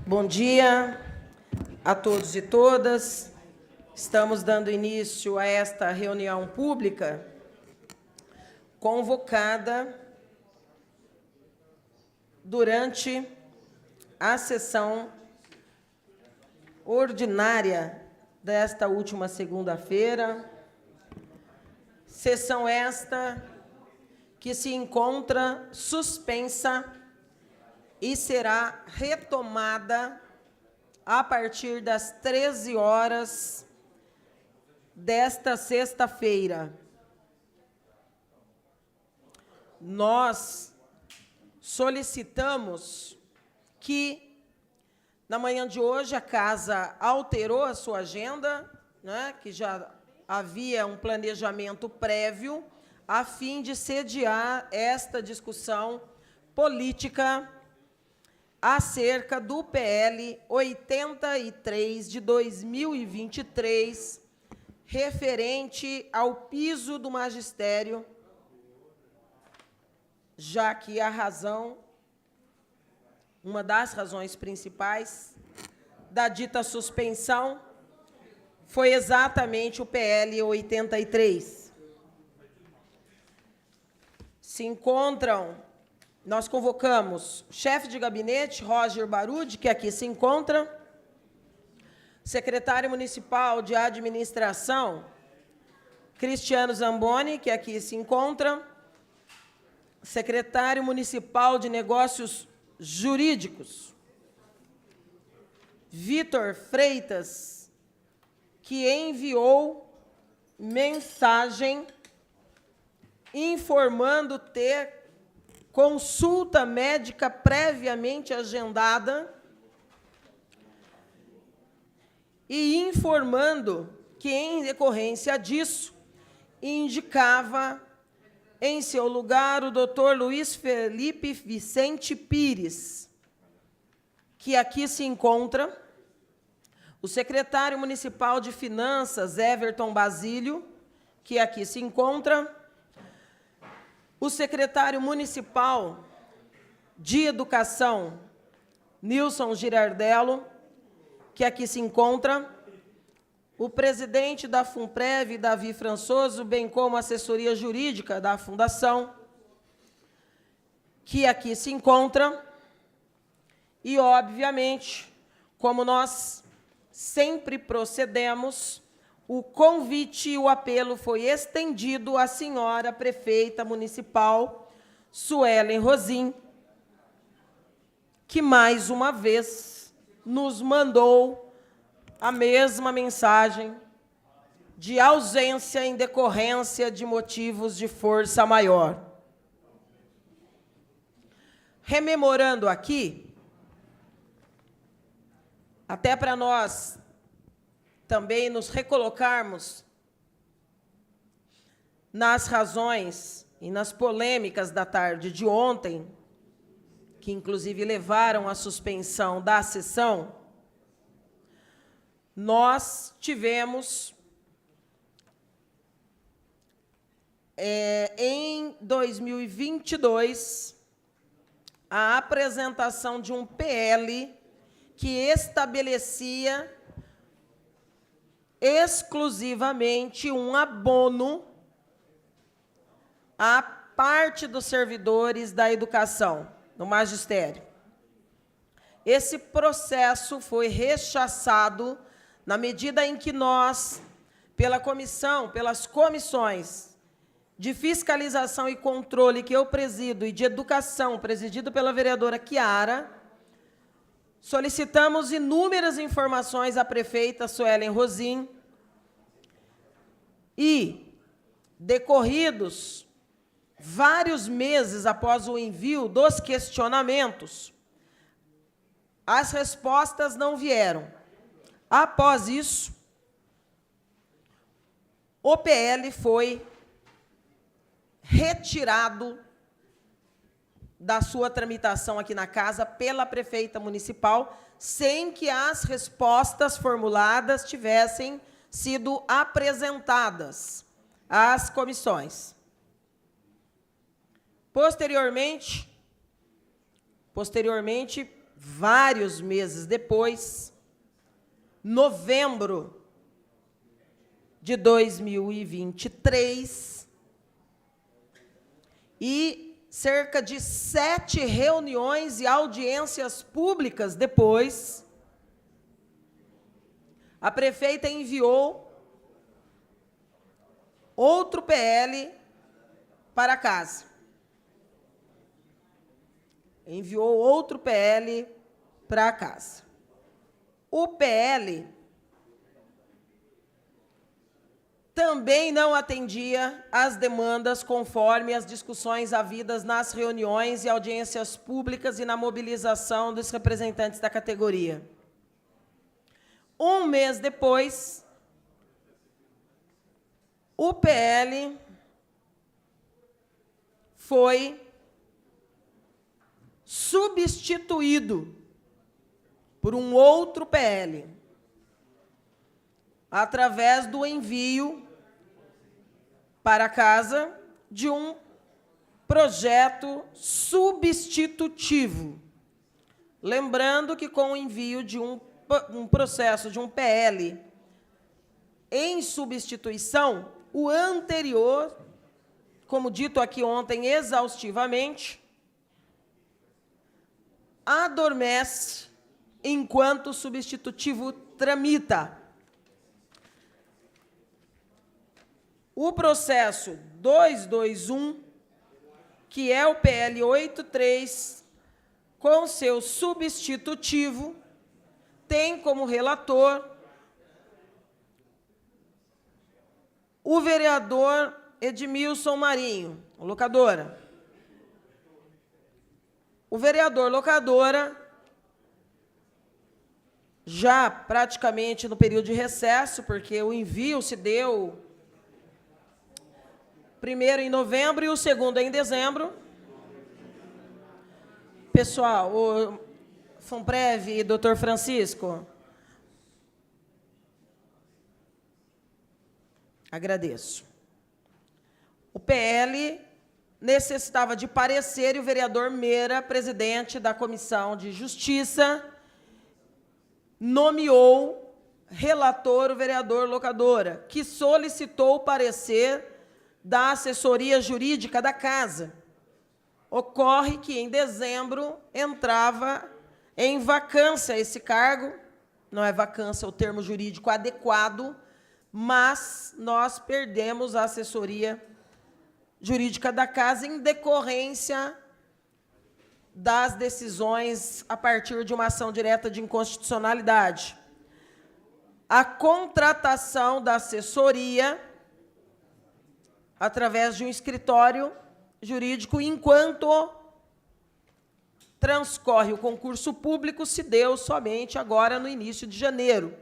Bom dia a todos e todas. Estamos dando início a esta reunião pública convocada durante a sessão ordinária desta última segunda-feira, sessão esta que se encontra suspensa e será retomada a partir das 13 horas desta sexta-feira. Nós solicitamos que, na manhã de hoje, a Casa alterou a sua agenda, né, que já havia um planejamento prévio, a fim de sediar esta discussão política acerca do PL 83 de 2023, referente ao piso do magistério, já que a razão, uma das razões principais da dita suspensão foi exatamente o PL 83. Se encontram, nós convocamos o chefe de gabinete, Roger Barude, que aqui se encontra, secretário municipal de administração, Cristiano Zamboni, que aqui se encontra, secretário municipal de negócios jurídicos, Vitor Freitas, que enviou mensagem informando ter consulta médica previamente agendada e informando que, em decorrência disso, indicava em seu lugar o doutor Luiz Felipe Vicente Pires, que aqui se encontra, o secretário municipal de Finanças, Everton Basílio, que aqui se encontra, o secretário municipal de Educação, Nilson Girardello, que aqui se encontra, o presidente da FUNPREV, Davi Françoso, bem como a assessoria jurídica da Fundação, que aqui se encontra, e, obviamente, como nós sempre procedemos, o convite e o apelo foi estendido à senhora prefeita municipal, Suelen Rosim, que, mais uma vez, nos mandou a mesma mensagem de ausência em decorrência de motivos de força maior. Rememorando aqui, até para nós também nos recolocarmos nas razões e nas polêmicas da tarde de ontem, que inclusive levaram à suspensão da sessão, nós tivemos, em 2022, a apresentação de um PL que estabelecia exclusivamente um abono à parte dos servidores da educação, no magistério. Esse processo foi rechaçado na medida em que nós, pela comissão, pelas comissões de fiscalização e controle que eu presido e de educação, presidido pela vereadora Chiara, solicitamos inúmeras informações à prefeita Suelen Rosim e, decorridos vários meses após o envio dos questionamentos, as respostas não vieram. Após isso, o PL foi retirado da sua tramitação aqui na casa pela prefeita municipal, sem que as respostas formuladas tivessem sido apresentadas às comissões. Posteriormente, vários meses depois, novembro de 2023, e cerca de 7 reuniões e audiências públicas depois, a prefeita enviou outro PL para casa. Enviou outro PL para casa. O PL também não atendia às demandas conforme as discussões havidas nas reuniões e audiências públicas e na mobilização dos representantes da categoria. Um mês depois, o PL foi substituído por um outro PL, através do envio para casa de um projeto substitutivo. Lembrando que com o envio de um processo de um PL em substituição, o anterior, como dito aqui ontem exaustivamente, adormece enquanto o substitutivo tramita. O processo 221, que é o PL 83, com seu substitutivo, tem como relator o vereador Edmilson Marinho, locadora. O vereador locadora, já praticamente no período de recesso, porque o envio se deu primeiro em novembro e o segundo em dezembro. Pessoal, o Fomprev e doutor Francisco, agradeço. O PL necessitava de parecer e o vereador Meira, presidente da Comissão de Justiça, nomeou relator o vereador Locadora, que solicitou o parecer da assessoria jurídica da casa. Ocorre que, em dezembro, entrava em vacância esse cargo, não é vacância o termo jurídico adequado, mas nós perdemos a assessoria jurídica da casa em decorrência das decisões a partir de uma ação direta de inconstitucionalidade. A contratação da assessoria através de um escritório jurídico, enquanto transcorre o concurso público, se deu somente agora no início de janeiro.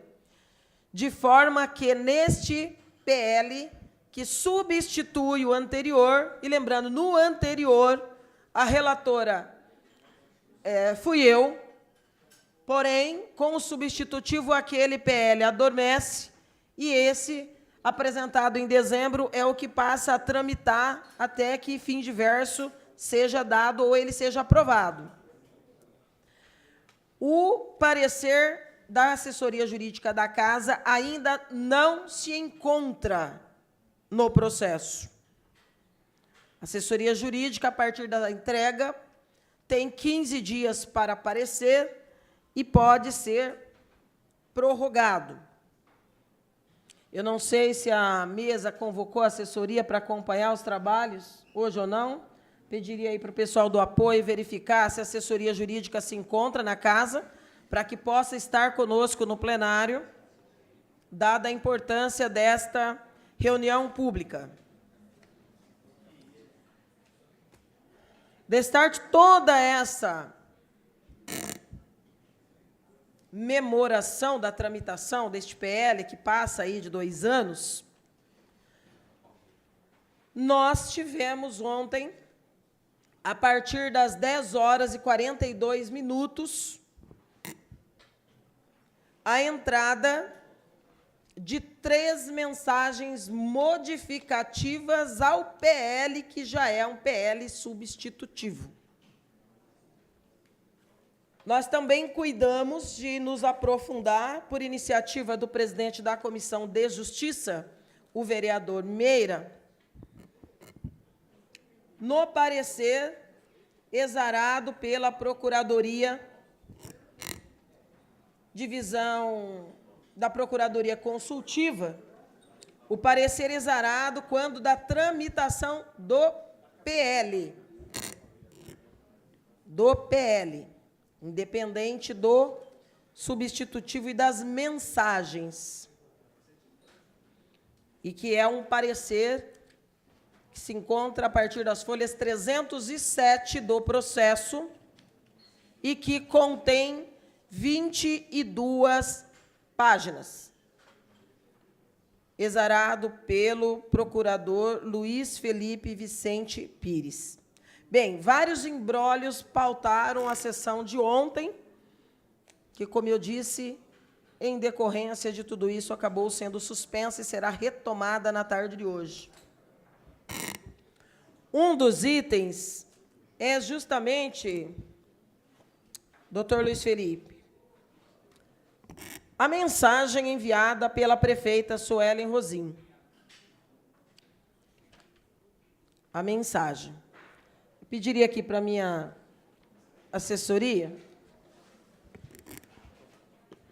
De forma que, neste PL, que substitui o anterior, e lembrando, no anterior, a relatora fui eu, porém, com o substitutivo, aquele PL adormece, e esse, apresentado em dezembro, é o que passa a tramitar até que fim diverso seja dado ou ele seja aprovado. O parecer da assessoria jurídica da casa ainda não se encontra no processo. A assessoria jurídica, a partir da entrega, tem 15 dias para aparecer e pode ser prorrogado. Eu não sei se a mesa convocou a assessoria para acompanhar os trabalhos, hoje ou não. Pediria aí para o pessoal do apoio verificar se a assessoria jurídica se encontra na casa, para que possa estar conosco no plenário, dada a importância desta reunião pública. Destarte toda essa memoração da tramitação deste PL, que passa aí de 2 anos, nós tivemos ontem, a partir das 10h42, a entrada de 3 mensagens modificativas ao PL, que já é um PL substitutivo. Nós também cuidamos de nos aprofundar, por iniciativa do presidente da Comissão de Justiça, o vereador Meira, no parecer exarado pela Procuradoria, divisão da Procuradoria Consultiva, o parecer exarado quando da tramitação do PL, independente do substitutivo e das mensagens, e que é um parecer que se encontra a partir das folhas 307 do processo e que contém 22 páginas, exarado pelo procurador Luiz Felipe Vicente Pires. Bem, vários imbrólios pautaram a sessão de ontem, que, como eu disse, em decorrência de tudo isso, acabou sendo suspensa e será retomada na tarde de hoje. Um dos itens é justamente, doutor Luiz Felipe, a mensagem enviada pela prefeita Suelen Rosim. A mensagem. Eu pediria aqui para a minha assessoria,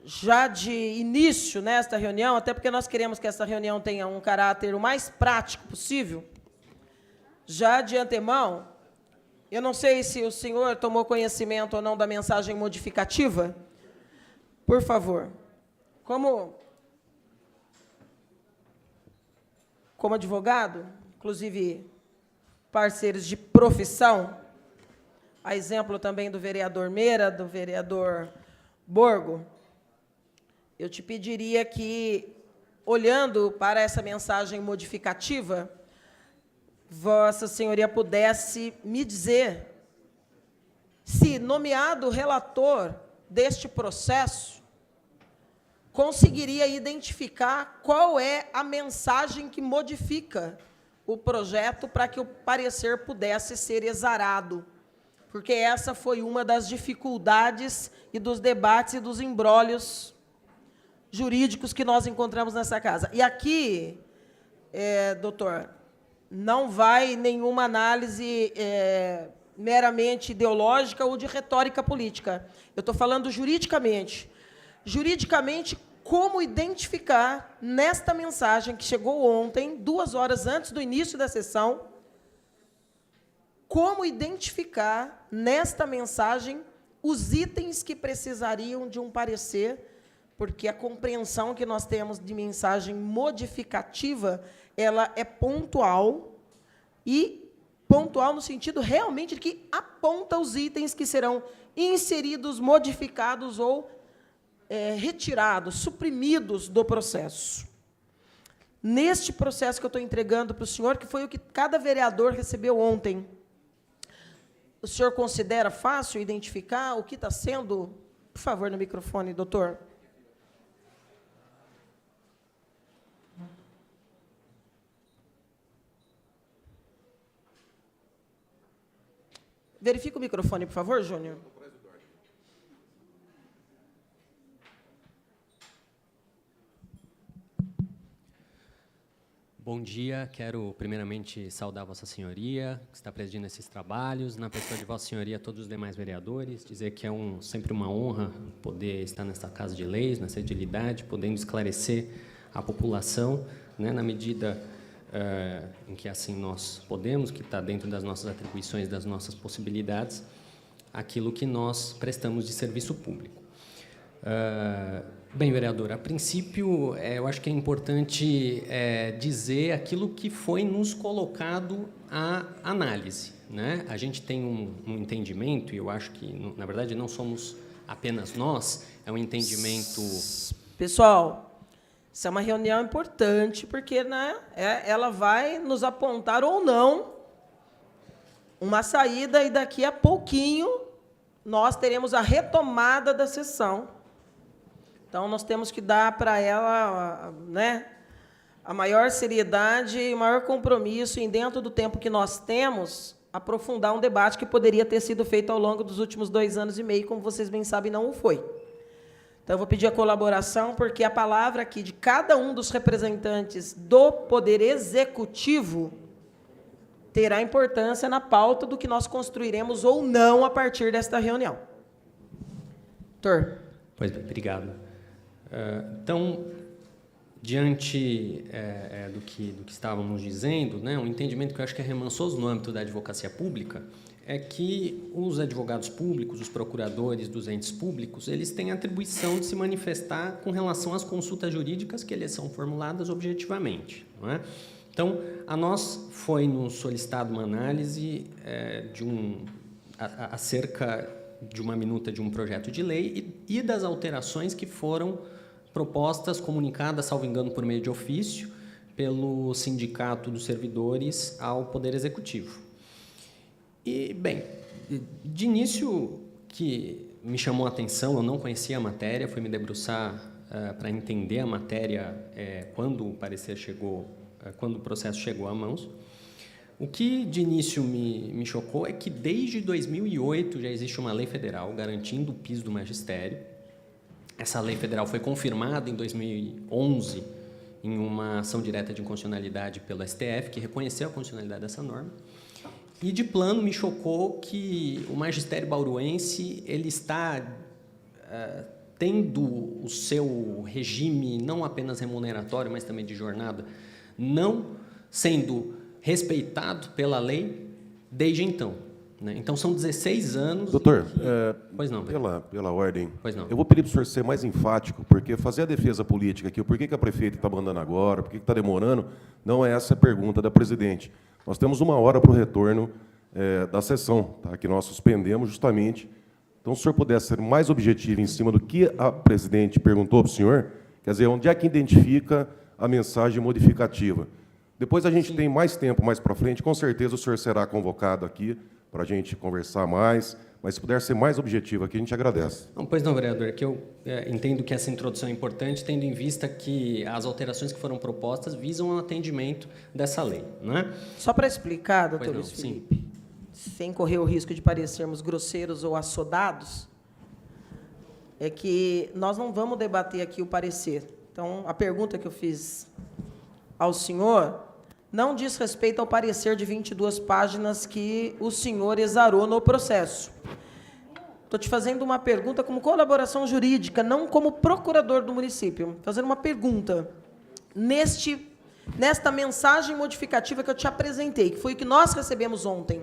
já de início nesta reunião, até porque nós queremos que essa reunião tenha um caráter o mais prático possível, já de antemão, eu não sei se o senhor tomou conhecimento ou não da mensagem modificativa. Por favor, como advogado, inclusive parceiros de profissão, a exemplo também do vereador Meira, do vereador Borgo, eu te pediria que, olhando para essa mensagem modificativa, Vossa Senhoria pudesse me dizer se, nomeado relator deste processo, conseguiria identificar qual é a mensagem que modifica o projeto para que o parecer pudesse ser exarado, porque essa foi uma das dificuldades e dos debates e dos imbrólios jurídicos que nós encontramos nessa casa. E aqui, doutor, não vai nenhuma análise meramente ideológica ou de retórica política. Eu estou falando juridicamente. Juridicamente, como identificar nesta mensagem que chegou ontem, 2 horas antes do início da sessão, como identificar nesta mensagem os itens que precisariam de um parecer, porque a compreensão que nós temos de mensagem modificativa, ela é pontual, e pontual no sentido realmente de que aponta os itens que serão inseridos, modificados ou retirados, suprimidos do processo. Neste processo que eu estou entregando para o senhor, que foi o que cada vereador recebeu ontem, o senhor considera fácil identificar o que está sendo... Por favor, no microfone, doutor. Verifica o microfone, por favor, Júnior. Bom dia, quero primeiramente saudar Vossa Senhoria, que está presidindo esses trabalhos, na pessoa de Vossa Senhoria, todos os demais vereadores, dizer que é sempre uma honra poder estar nesta Casa de Leis, nessa edilidade, podendo esclarecer a população, né, na medida em que assim nós podemos, que está dentro das nossas atribuições, das nossas possibilidades, aquilo que nós prestamos de serviço público. Bem, vereador, a princípio, eu acho que é importante dizer aquilo que foi nos colocado à análise, né? A gente tem um entendimento, e eu acho que, na verdade, não somos apenas nós, é um entendimento... Pessoal, isso é uma reunião importante, porque, né, ela vai nos apontar ou não uma saída, e daqui a pouquinho nós teremos a retomada da sessão. Então, nós temos que dar para ela, né, a maior seriedade e o maior compromisso, e dentro do tempo que nós temos, aprofundar um debate que poderia ter sido feito ao longo dos últimos 2 anos e meio, como vocês bem sabem, não o foi. Então, eu vou pedir a colaboração, porque a palavra aqui de cada um dos representantes do Poder Executivo terá importância na pauta do que nós construiremos ou não a partir desta reunião. Doutor. Pois bem, obrigado. Então, diante do que estávamos dizendo, né, um entendimento que eu acho que é remansoso no âmbito da advocacia pública é que os advogados públicos, os procuradores dos entes públicos, eles têm a atribuição de se manifestar com relação às consultas jurídicas que eles são formuladas objetivamente, não é? Então, a nós foi-nos solicitado uma análise acerca de uma minuta de um projeto de lei e das alterações que foram propostas, comunicadas, salvo engano, por meio de ofício, pelo Sindicato dos Servidores ao Poder Executivo. E, bem, de início que me chamou a atenção, eu não conhecia a matéria, fui me debruçar para entender a matéria quando o parecer chegou, quando o processo chegou a mãos. O que de início me chocou é que desde 2008 já existe uma lei federal garantindo o piso do magistério. Essa lei federal foi confirmada em 2011 em uma ação direta de inconstitucionalidade pelo STF, que reconheceu a constitucionalidade dessa norma. E, de plano, me chocou que o magistério bauruense ele está tendo o seu regime, não apenas remuneratório, mas também de jornada, não sendo respeitado pela lei desde então. Né? Então, são 16 anos... Doutor, pois não, pela ordem, pois não. Eu vou pedir para o senhor ser mais enfático, porque fazer a defesa política aqui, por que a prefeita está mandando agora, por que está demorando, não é essa a pergunta da presidente. Nós temos 1 hora para o retorno da sessão, tá? Que nós suspendemos justamente. Então, se o senhor pudesse ser mais objetivo em cima do que a presidente perguntou para o senhor, quer dizer, onde é que identifica a mensagem modificativa? Depois a gente tem mais tempo mais para frente, com certeza o senhor será convocado aqui para a gente conversar mais, mas se puder ser mais objetivo aqui, a gente agradece. Não, pois não, vereador, que eu entendo que essa introdução é importante, tendo em vista que as alterações que foram propostas visam o atendimento dessa lei, não é? Só para explicar, doutor Luiz Felipe, sem correr o risco de parecermos grosseiros ou assodados, é que nós não vamos debater aqui o parecer. Então, a pergunta que eu fiz ao senhor não diz respeito ao parecer de 22 páginas que o senhor exarou no processo. Estou te fazendo uma pergunta como colaboração jurídica, não como procurador do município. Fazendo uma pergunta. Nesta mensagem modificativa que eu te apresentei, que foi o que nós recebemos ontem,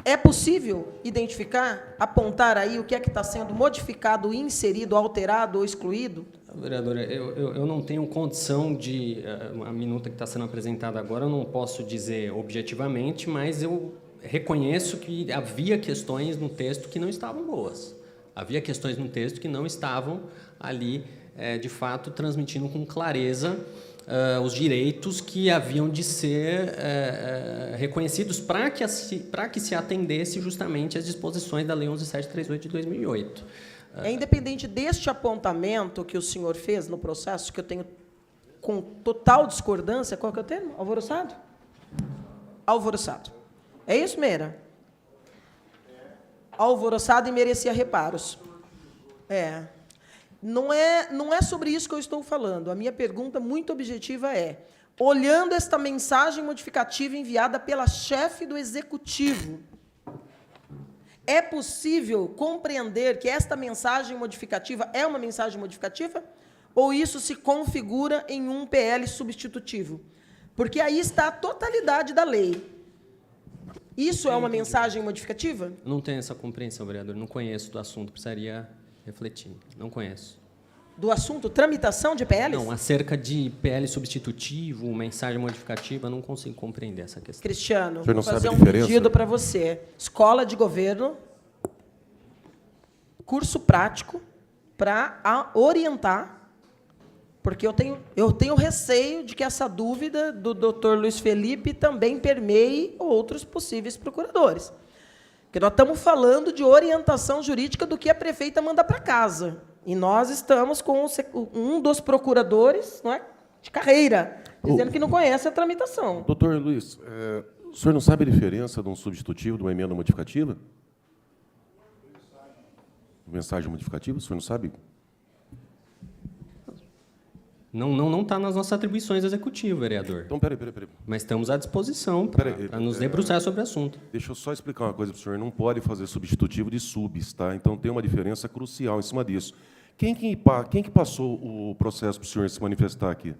é possível identificar, apontar aí o que é que está sendo modificado, inserido, alterado ou excluído? Vereadora, eu não tenho condição de... A minuta que está sendo apresentada agora, eu não posso dizer objetivamente, mas eu reconheço que havia questões no texto que não estavam boas. Havia questões no texto que não estavam ali, de fato, transmitindo com clareza os direitos que haviam de ser reconhecidos para que se atendesse justamente às disposições da Lei 11.738 de 2008. Independente deste apontamento que o senhor fez no processo, que eu tenho com total discordância, qual que é o termo? Alvoroçado? Alvoroçado. É isso, Meira? Alvoroçado e merecia reparos. Não é sobre isso que eu estou falando. A minha pergunta muito objetiva é, olhando esta mensagem modificativa enviada pela chefe do Executivo, é possível compreender que esta mensagem modificativa é uma mensagem modificativa? Ou isso se configura em um PL substitutivo? Porque aí está a totalidade da lei. Isso é uma mensagem modificativa? Não tenho essa compreensão, vereador. Não conheço do assunto, precisaria refletir. Não conheço. Do assunto tramitação de PLs? Não, acerca de PL substitutivo, mensagem modificativa, não consigo compreender essa questão. Cristiano, vou fazer um diferença? pedido para você. Escola de governo, curso prático para orientar, porque eu tenho receio de que essa dúvida do doutor Luiz Felipe também permeie outros possíveis procuradores. Porque nós estamos falando de orientação jurídica do que a prefeita manda para casa. E nós estamos com um dos procuradores, não é, de carreira, dizendo que não conhece a tramitação. Doutor Luiz, O senhor não sabe a diferença de um substitutivo, de uma emenda modificativa? Mensagem modificativa, o senhor não sabe? Não está nas nossas atribuições executivas, vereador. Então, peraí. Mas estamos à disposição para nos debruçar sobre o assunto. Deixa eu só explicar uma coisa para o senhor. Não pode fazer substitutivo de subs, tá? Então tem uma diferença crucial em cima disso. Quem que passou o processo para o senhor se manifestar aqui?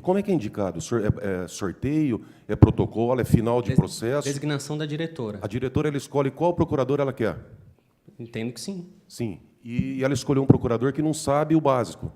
Como é que é indicado? O senhor é sorteio, é protocolo, é final de processo? Designação da diretora. A diretora ela escolhe qual procurador ela quer? Entendo que sim. Sim. E ela escolheu um procurador que não sabe o básico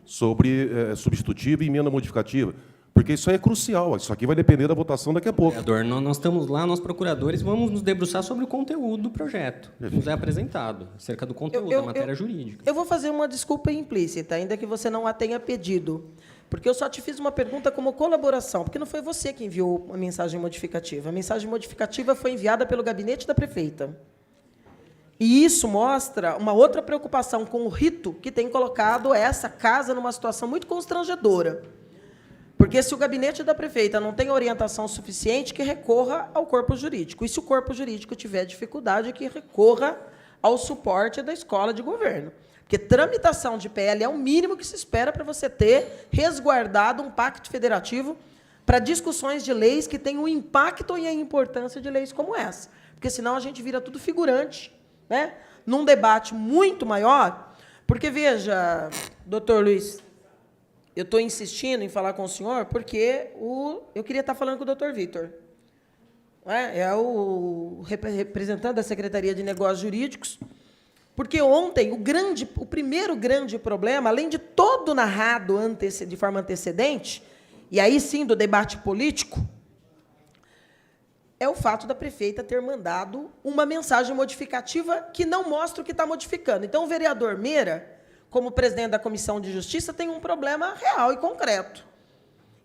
sobre substitutivo e emenda modificativa. Porque isso aí é crucial. Isso aqui vai depender da votação daqui a pouco. Vereador, nós estamos lá, nós procuradores, vamos nos debruçar sobre o conteúdo do projeto. Nos é apresentado, acerca do conteúdo, da matéria jurídica. Eu vou fazer uma desculpa implícita, ainda que você não a tenha pedido. Porque eu só te fiz uma pergunta como colaboração, porque não foi você que enviou a mensagem modificativa. A mensagem modificativa foi enviada pelo gabinete da prefeita. E isso mostra uma outra preocupação com o rito que tem colocado essa casa numa situação muito constrangedora. Porque se o gabinete da prefeita não tem orientação suficiente, que recorra ao corpo jurídico. E se o corpo jurídico tiver dificuldade, que recorra ao suporte da escola de governo. Porque tramitação de PL é o mínimo que se espera para você ter resguardado um pacto federativo para discussões de leis que tenham o impacto e a importância de leis como essa. Porque senão a gente vira tudo figurante, né? Num debate muito maior. Porque, veja, doutor Luiz, eu estou insistindo em falar com o senhor porque eu queria estar falando com o doutor Vitor. É o representante da Secretaria de Negócios Jurídicos. Porque ontem, o primeiro grande problema, além de todo narrado de forma antecedente, e aí sim do debate político, é o fato da prefeita ter mandado uma mensagem modificativa que não mostra o que está modificando. Então, o vereador Meira, como presidente da Comissão de Justiça, tem um problema real e concreto.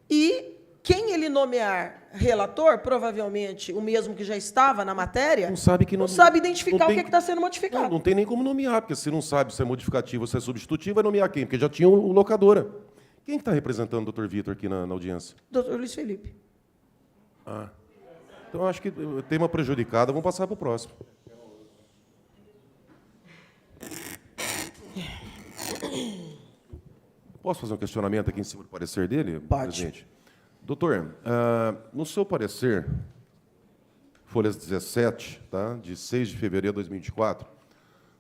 E quem ele nomear relator, provavelmente o mesmo que já estava na matéria, não sabe identificar o que está sendo modificado. Não tem nem como nomear, porque se não sabe se é modificativo ou se é substitutivo, vai nomear quem? Porque já tinha o locadora. Quem está representando o doutor Vitor aqui na audiência? Doutor Luiz Felipe. Então, acho que o tema prejudicado, vamos passar para o próximo. Posso fazer um questionamento aqui em cima do parecer dele, Pode. presidente? Doutor, no seu parecer, folhas 17, tá, de 6 de fevereiro de 2024,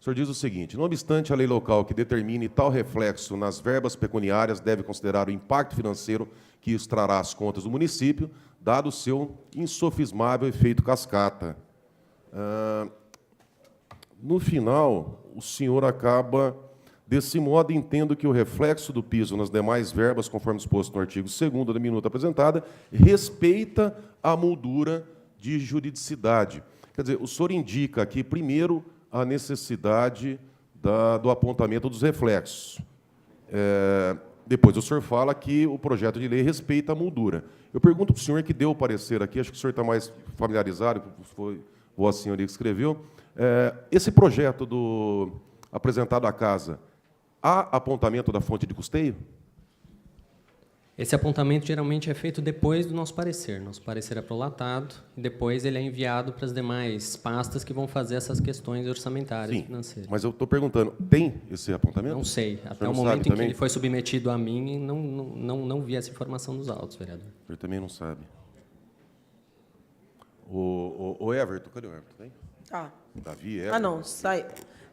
o senhor diz o seguinte: não obstante a lei local que determine tal reflexo nas verbas pecuniárias deve considerar o impacto financeiro que isso trará às contas do município, dado o seu insofismável efeito cascata. No final, o senhor acaba... Desse modo, entendo que o reflexo do piso nas demais verbas, conforme exposto no artigo 2º da minuta apresentada, respeita a moldura de juridicidade. Quer dizer, o senhor indica aqui, primeiro, a necessidade do apontamento dos reflexos. Depois, o senhor fala que o projeto de lei respeita a moldura. Eu pergunto para o senhor que deu o parecer aqui, acho que o senhor está mais familiarizado, foi a senhoria que escreveu. Esse projeto apresentado à casa, há apontamento da fonte de custeio? Esse apontamento geralmente é feito depois do nosso parecer. Nosso parecer é prolatado e depois ele é enviado para as demais pastas que vão fazer essas questões orçamentárias e financeiras. Mas eu estou perguntando, tem esse apontamento? Não sei. Até o momento em que ele foi submetido a mim, não vi essa informação nos autos, vereador. O senhor também não sabe. O Everton, cadê o Everton? Tem? Davi, Everton. Não, sai.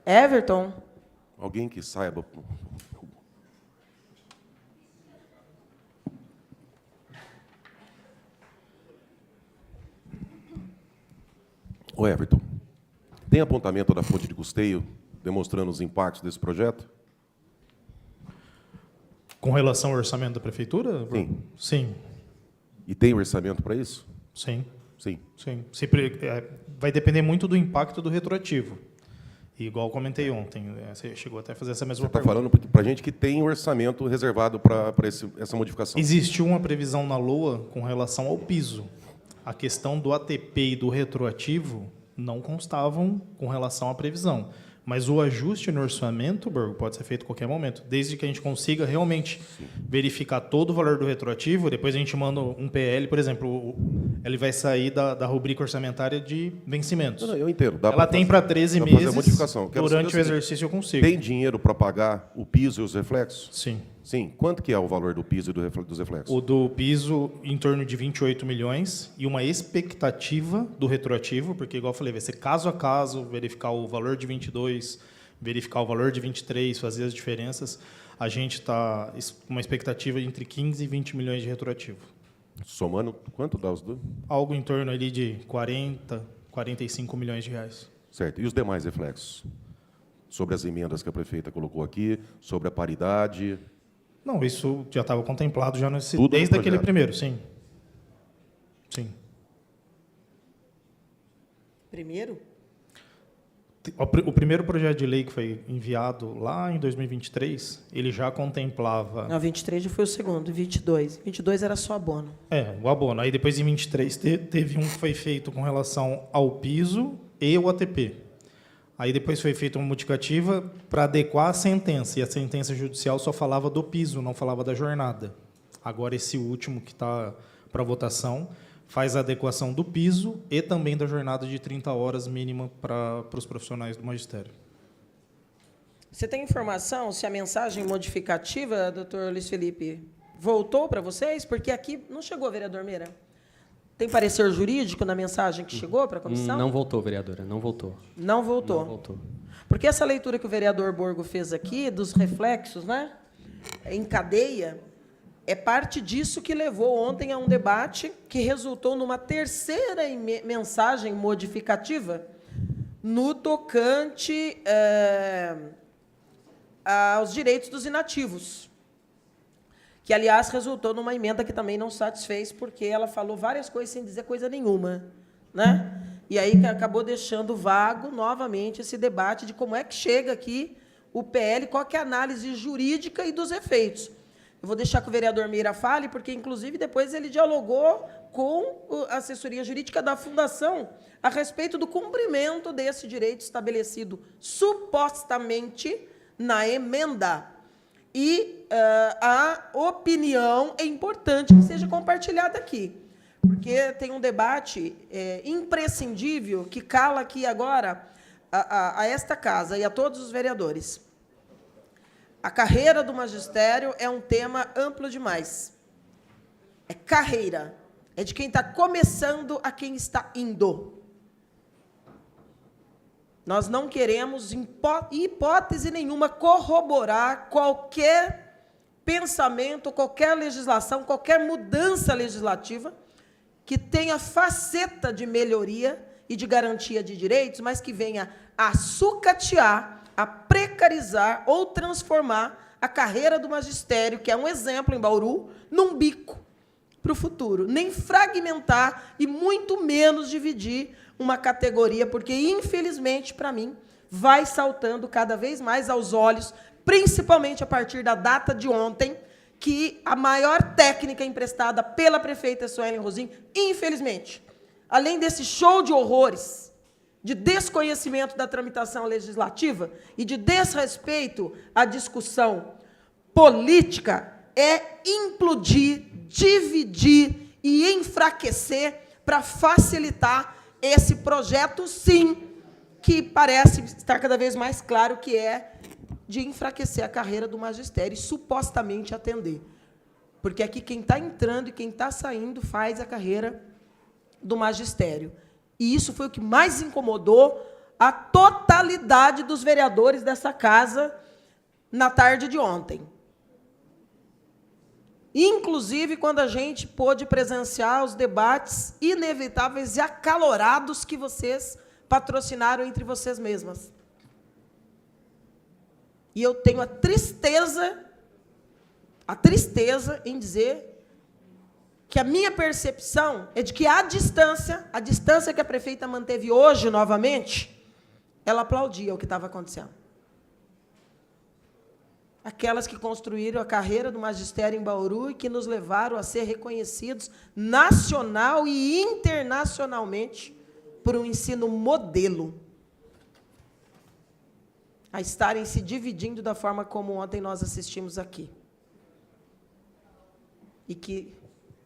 Everton. Alguém que saiba. O Everton, tem apontamento da fonte de custeio demonstrando os impactos desse projeto? Com relação ao orçamento da prefeitura? Sim. Sim. E tem orçamento para isso? Sim. Sim. Sim. Vai depender muito do impacto do retroativo. E, igual comentei ontem, você chegou até a fazer essa mesma pergunta. Você está falando para a gente que tem orçamento reservado para essa modificação? Existiu uma previsão na LOA com relação ao piso. A questão do ATP e do retroativo não constavam com relação à previsão. Mas o ajuste no orçamento, Borgo, pode ser feito a qualquer momento, desde que a gente consiga realmente verificar todo o valor do retroativo. Depois a gente manda um PL, por exemplo, ele vai sair da rubrica orçamentária de vencimentos. Não, eu entendo. Ela tem para 13 dá pra fazer a meses, modificação. Quero durante o saber o seguinte, exercício eu consigo. Tem dinheiro para pagar o piso e os reflexos? Sim. Sim. Quanto que é o valor do piso e dos reflexos? O do piso, em torno de 28 milhões, e uma expectativa do retroativo, porque, igual eu falei, vai ser caso a caso, verificar o valor de 22, verificar o valor de 23, fazer as diferenças. A gente está com uma expectativa entre 15 e 20 milhões de retroativo. Somando, quanto dá os dois? Algo em torno ali de 40, 45 milhões de reais. Certo. E os demais reflexos? Sobre as emendas que a prefeita colocou aqui, sobre a paridade... Não, isso já estava contemplado já Tudo desde no aquele projeto. primeiro, sim. Sim. Primeiro? O primeiro projeto de lei que foi enviado lá em 2023, ele já contemplava... Não, 23 já foi o segundo, 22. 22 era só abono. o abono. Aí depois, em 23, teve um que foi feito com relação ao piso e o ATP. Aí depois foi feita uma modificativa para adequar a sentença, e a sentença judicial só falava do piso, não falava da jornada. Agora, esse último que está para votação faz a adequação do piso e também da jornada de 30 horas mínima para os profissionais do magistério. Você tem informação se a mensagem modificativa, doutor Luiz Felipe, voltou para vocês? Porque aqui não chegou, vereador Meira. Tem parecer jurídico na mensagem que chegou para a comissão? Não voltou, vereadora, não voltou. Não voltou. Não voltou. Porque essa leitura que o vereador Borgo fez aqui, dos reflexos, né, em cadeia, é parte disso que levou ontem a um debate que resultou numa terceira mensagem modificativa no tocante aos direitos dos inativos, que, aliás, resultou numa emenda que também não satisfez, porque ela falou várias coisas sem dizer coisa nenhuma, né? E aí que acabou deixando vago, novamente, esse debate de como é que chega aqui o PL, qual que é a análise jurídica e dos efeitos. Eu vou deixar que o vereador Meira fale, porque, inclusive, depois ele dialogou com a assessoria jurídica da Fundação a respeito do cumprimento desse direito estabelecido supostamente na emenda. E a opinião é importante que seja compartilhada aqui, porque tem um debate imprescindível que cala aqui agora a esta casa e a todos os vereadores. A carreira do magistério é um tema amplo demais. É carreira. É de quem está começando a quem está indo. Nós não queremos, em hipótese nenhuma, corroborar qualquer pensamento, qualquer legislação, qualquer mudança legislativa que tenha faceta de melhoria e de garantia de direitos, mas que venha a sucatear, a precarizar ou transformar a carreira do magistério, que é um exemplo em Bauru, num bico para o futuro. Nem fragmentar e muito menos dividir uma categoria, porque, infelizmente, para mim, vai saltando cada vez mais aos olhos, principalmente a partir da data de ontem, que a maior técnica emprestada pela prefeita Suelen Rosim, infelizmente, além desse show de horrores, de desconhecimento da tramitação legislativa e de desrespeito à discussão política, é implodir, dividir e enfraquecer para facilitar esse projeto, sim, que parece estar cada vez mais claro que é de enfraquecer a carreira do magistério e supostamente atender. Porque aqui quem está entrando e quem está saindo faz a carreira do magistério. E isso foi o que mais incomodou a totalidade dos vereadores dessa casa na tarde de ontem. Inclusive, quando a gente pôde presenciar os debates inevitáveis e acalorados que vocês patrocinaram entre vocês mesmas. E eu tenho a tristeza em dizer que a minha percepção é de que a distância que a prefeita manteve hoje novamente, ela aplaudia o que estava acontecendo. Aquelas que construíram a carreira do magistério em Bauru e que nos levaram a ser reconhecidos nacional e internacionalmente por um ensino modelo, a estarem se dividindo da forma como ontem nós assistimos aqui. E que,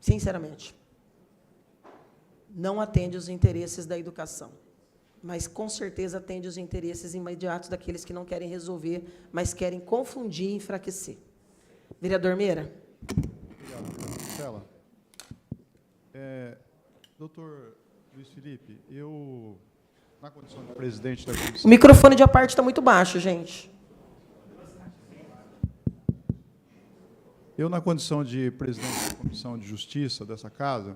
sinceramente, não atende os interesses da educação, mas com certeza atende os interesses imediatos daqueles que não querem resolver, mas querem confundir e enfraquecer. Vereador Meira. Obrigado, Marcela. Doutor Luiz Felipe, eu, na condição de presidente da comissão... O microfone de à parte está muito baixo, gente. Eu, na condição de presidente da Comissão de Justiça dessa casa,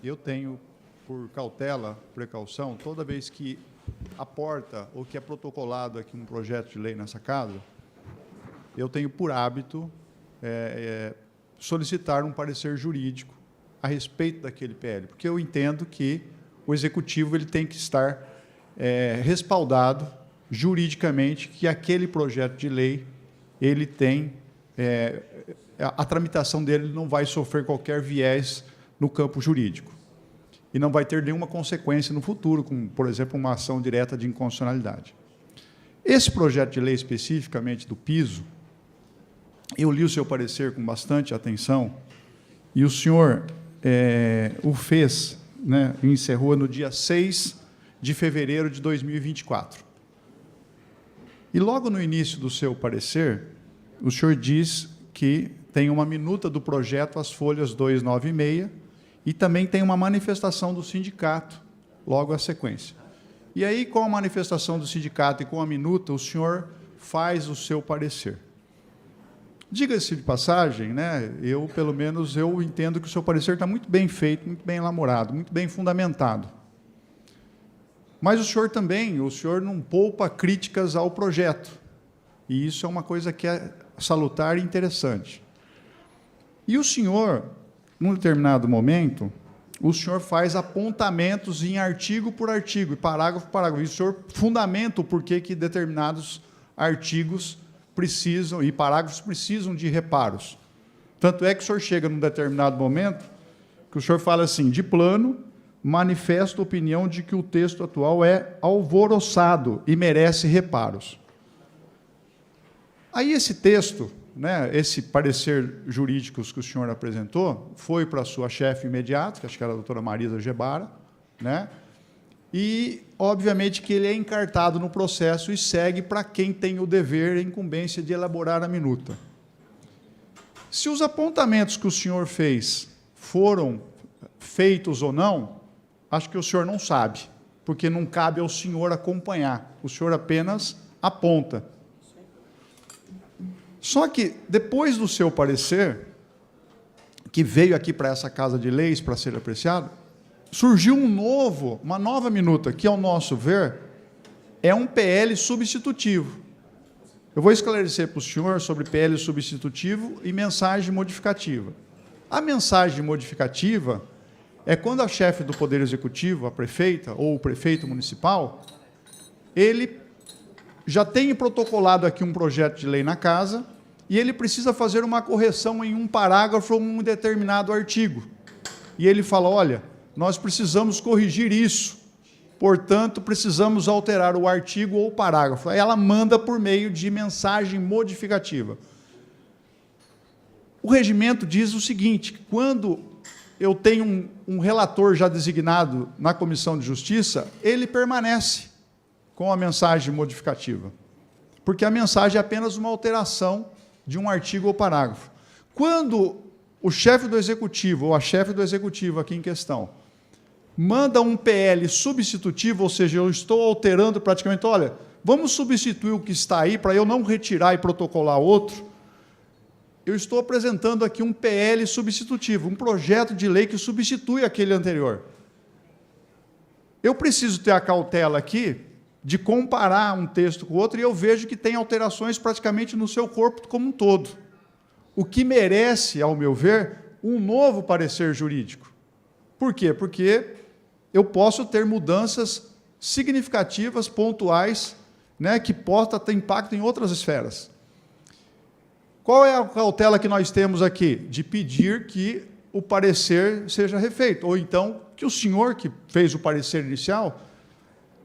eu tenho, por cautela, precaução, toda vez que aporta ou que é protocolado aqui um projeto de lei nessa casa, eu tenho por hábito solicitar um parecer jurídico a respeito daquele PL, porque eu entendo que o Executivo ele tem que estar respaldado juridicamente que aquele projeto de lei ele tem a tramitação dele não vai sofrer qualquer viés no campo jurídico e não vai ter nenhuma consequência no futuro, como, por exemplo, uma ação direta de inconstitucionalidade. Esse projeto de lei, especificamente do piso, eu li o seu parecer com bastante atenção e o senhor o fez, né, encerrou no dia 6 de fevereiro de 2024. E logo no início do seu parecer, o senhor diz que tem uma minuta do projeto, as folhas 296, e também tem uma manifestação do sindicato, logo à sequência. E aí, com a manifestação do sindicato e com a minuta, o senhor faz o seu parecer. Diga-se de passagem, né, pelo menos, eu entendo que o seu parecer está muito bem feito, muito bem elaborado, muito bem fundamentado. Mas o senhor não poupa críticas ao projeto. E isso é uma coisa que é salutar e interessante. E o senhor, num determinado momento, o senhor faz apontamentos em artigo por artigo, e parágrafo por parágrafo. E o senhor fundamenta o porquê que determinados artigos precisam, e parágrafos precisam de reparos. Tanto é que o senhor chega num determinado momento, que o senhor fala assim, de plano, manifesta a opinião de que o texto atual é alvoroçado e merece reparos. Aí esse texto, né, esse parecer jurídico que o senhor apresentou, foi para a sua chefe imediata, que acho que era a doutora Marisa Gebara, né, e, obviamente, que ele é encartado no processo e segue para quem tem o dever e a incumbência de elaborar a minuta. Se os apontamentos que o senhor fez foram feitos ou não, acho que o senhor não sabe, porque não cabe ao senhor acompanhar, o senhor apenas aponta. Só que, depois do seu parecer, que veio aqui para essa Casa de Leis para ser apreciado, surgiu uma nova minuta, que, ao nosso ver, é um PL substitutivo. Eu vou esclarecer para o senhor sobre PL substitutivo e mensagem modificativa. A mensagem modificativa é quando a chefe do Poder Executivo, a prefeita ou o prefeito municipal, ele já tem protocolado aqui um projeto de lei na casa e ele precisa fazer uma correção em um parágrafo ou um determinado artigo. E ele fala, olha, nós precisamos corrigir isso, portanto, precisamos alterar o artigo ou o parágrafo. Aí ela manda por meio de mensagem modificativa. O regimento diz o seguinte, quando eu tenho um relator já designado na Comissão de Justiça, ele permanece com a mensagem modificativa, porque a mensagem é apenas uma alteração de um artigo ou parágrafo. Quando o chefe do Executivo, ou a chefe do Executivo aqui em questão, manda um PL substitutivo, ou seja, eu estou alterando praticamente, olha, vamos substituir o que está aí, para eu não retirar e protocolar outro, eu estou apresentando aqui um PL substitutivo, um projeto de lei que substitui aquele anterior. Eu preciso ter a cautela aqui de comparar um texto com o outro e eu vejo que tem alterações praticamente no seu corpo como um todo. O que merece, ao meu ver, um novo parecer jurídico. Por quê? Porque eu posso ter mudanças significativas, pontuais, né, que possam ter impacto em outras esferas. Qual é a cautela que nós temos aqui? De pedir que o parecer seja refeito, ou então que o senhor que fez o parecer inicial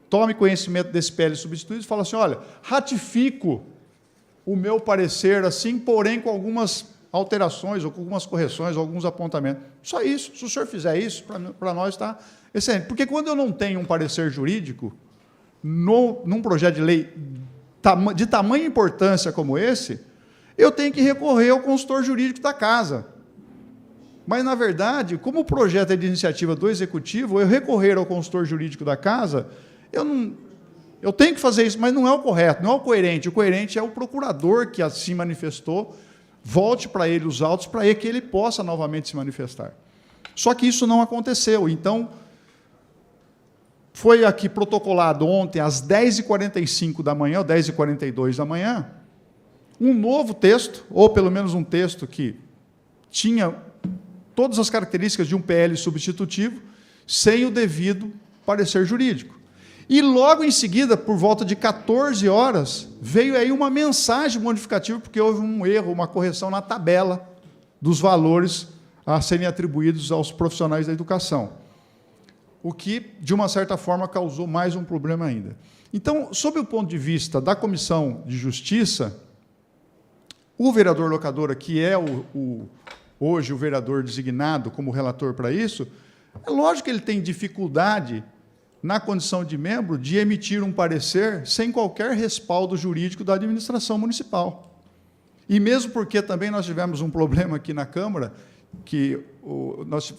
tome conhecimento desse PL substituído e fale assim, olha, ratifico o meu parecer assim, porém com algumas alterações, ou com algumas correções, ou alguns apontamentos. Só isso. Se o senhor fizer isso, para nós está excelente. Porque quando eu não tenho um parecer jurídico, num projeto de lei de tamanha importância como esse, eu tenho que recorrer ao consultor jurídico da casa. Mas, na verdade, como o projeto é de iniciativa do Executivo, eu recorrer ao consultor jurídico da casa, eu tenho que fazer isso, mas não é o correto, não é o coerente. O coerente é o procurador que assim manifestou, volte para ele os autos, para que ele possa novamente se manifestar. Só que isso não aconteceu. Então, foi aqui protocolado ontem, às 10h45 da manhã, ou 10h42 da manhã, um novo texto, ou pelo menos um texto que tinha todas as características de um PL substitutivo, sem o devido parecer jurídico. E logo em seguida, por volta de 14 horas, veio aí uma mensagem modificativa, porque houve um erro, uma correção na tabela dos valores a serem atribuídos aos profissionais da educação, o que, de uma certa forma, causou mais um problema ainda. Então, sob o ponto de vista da Comissão de Justiça, o vereador Locadora, que é hoje o vereador designado como relator para isso, é lógico que ele tem dificuldade, na condição de membro, de emitir um parecer sem qualquer respaldo jurídico da administração municipal. E mesmo porque também nós tivemos um problema aqui na Câmara, que nós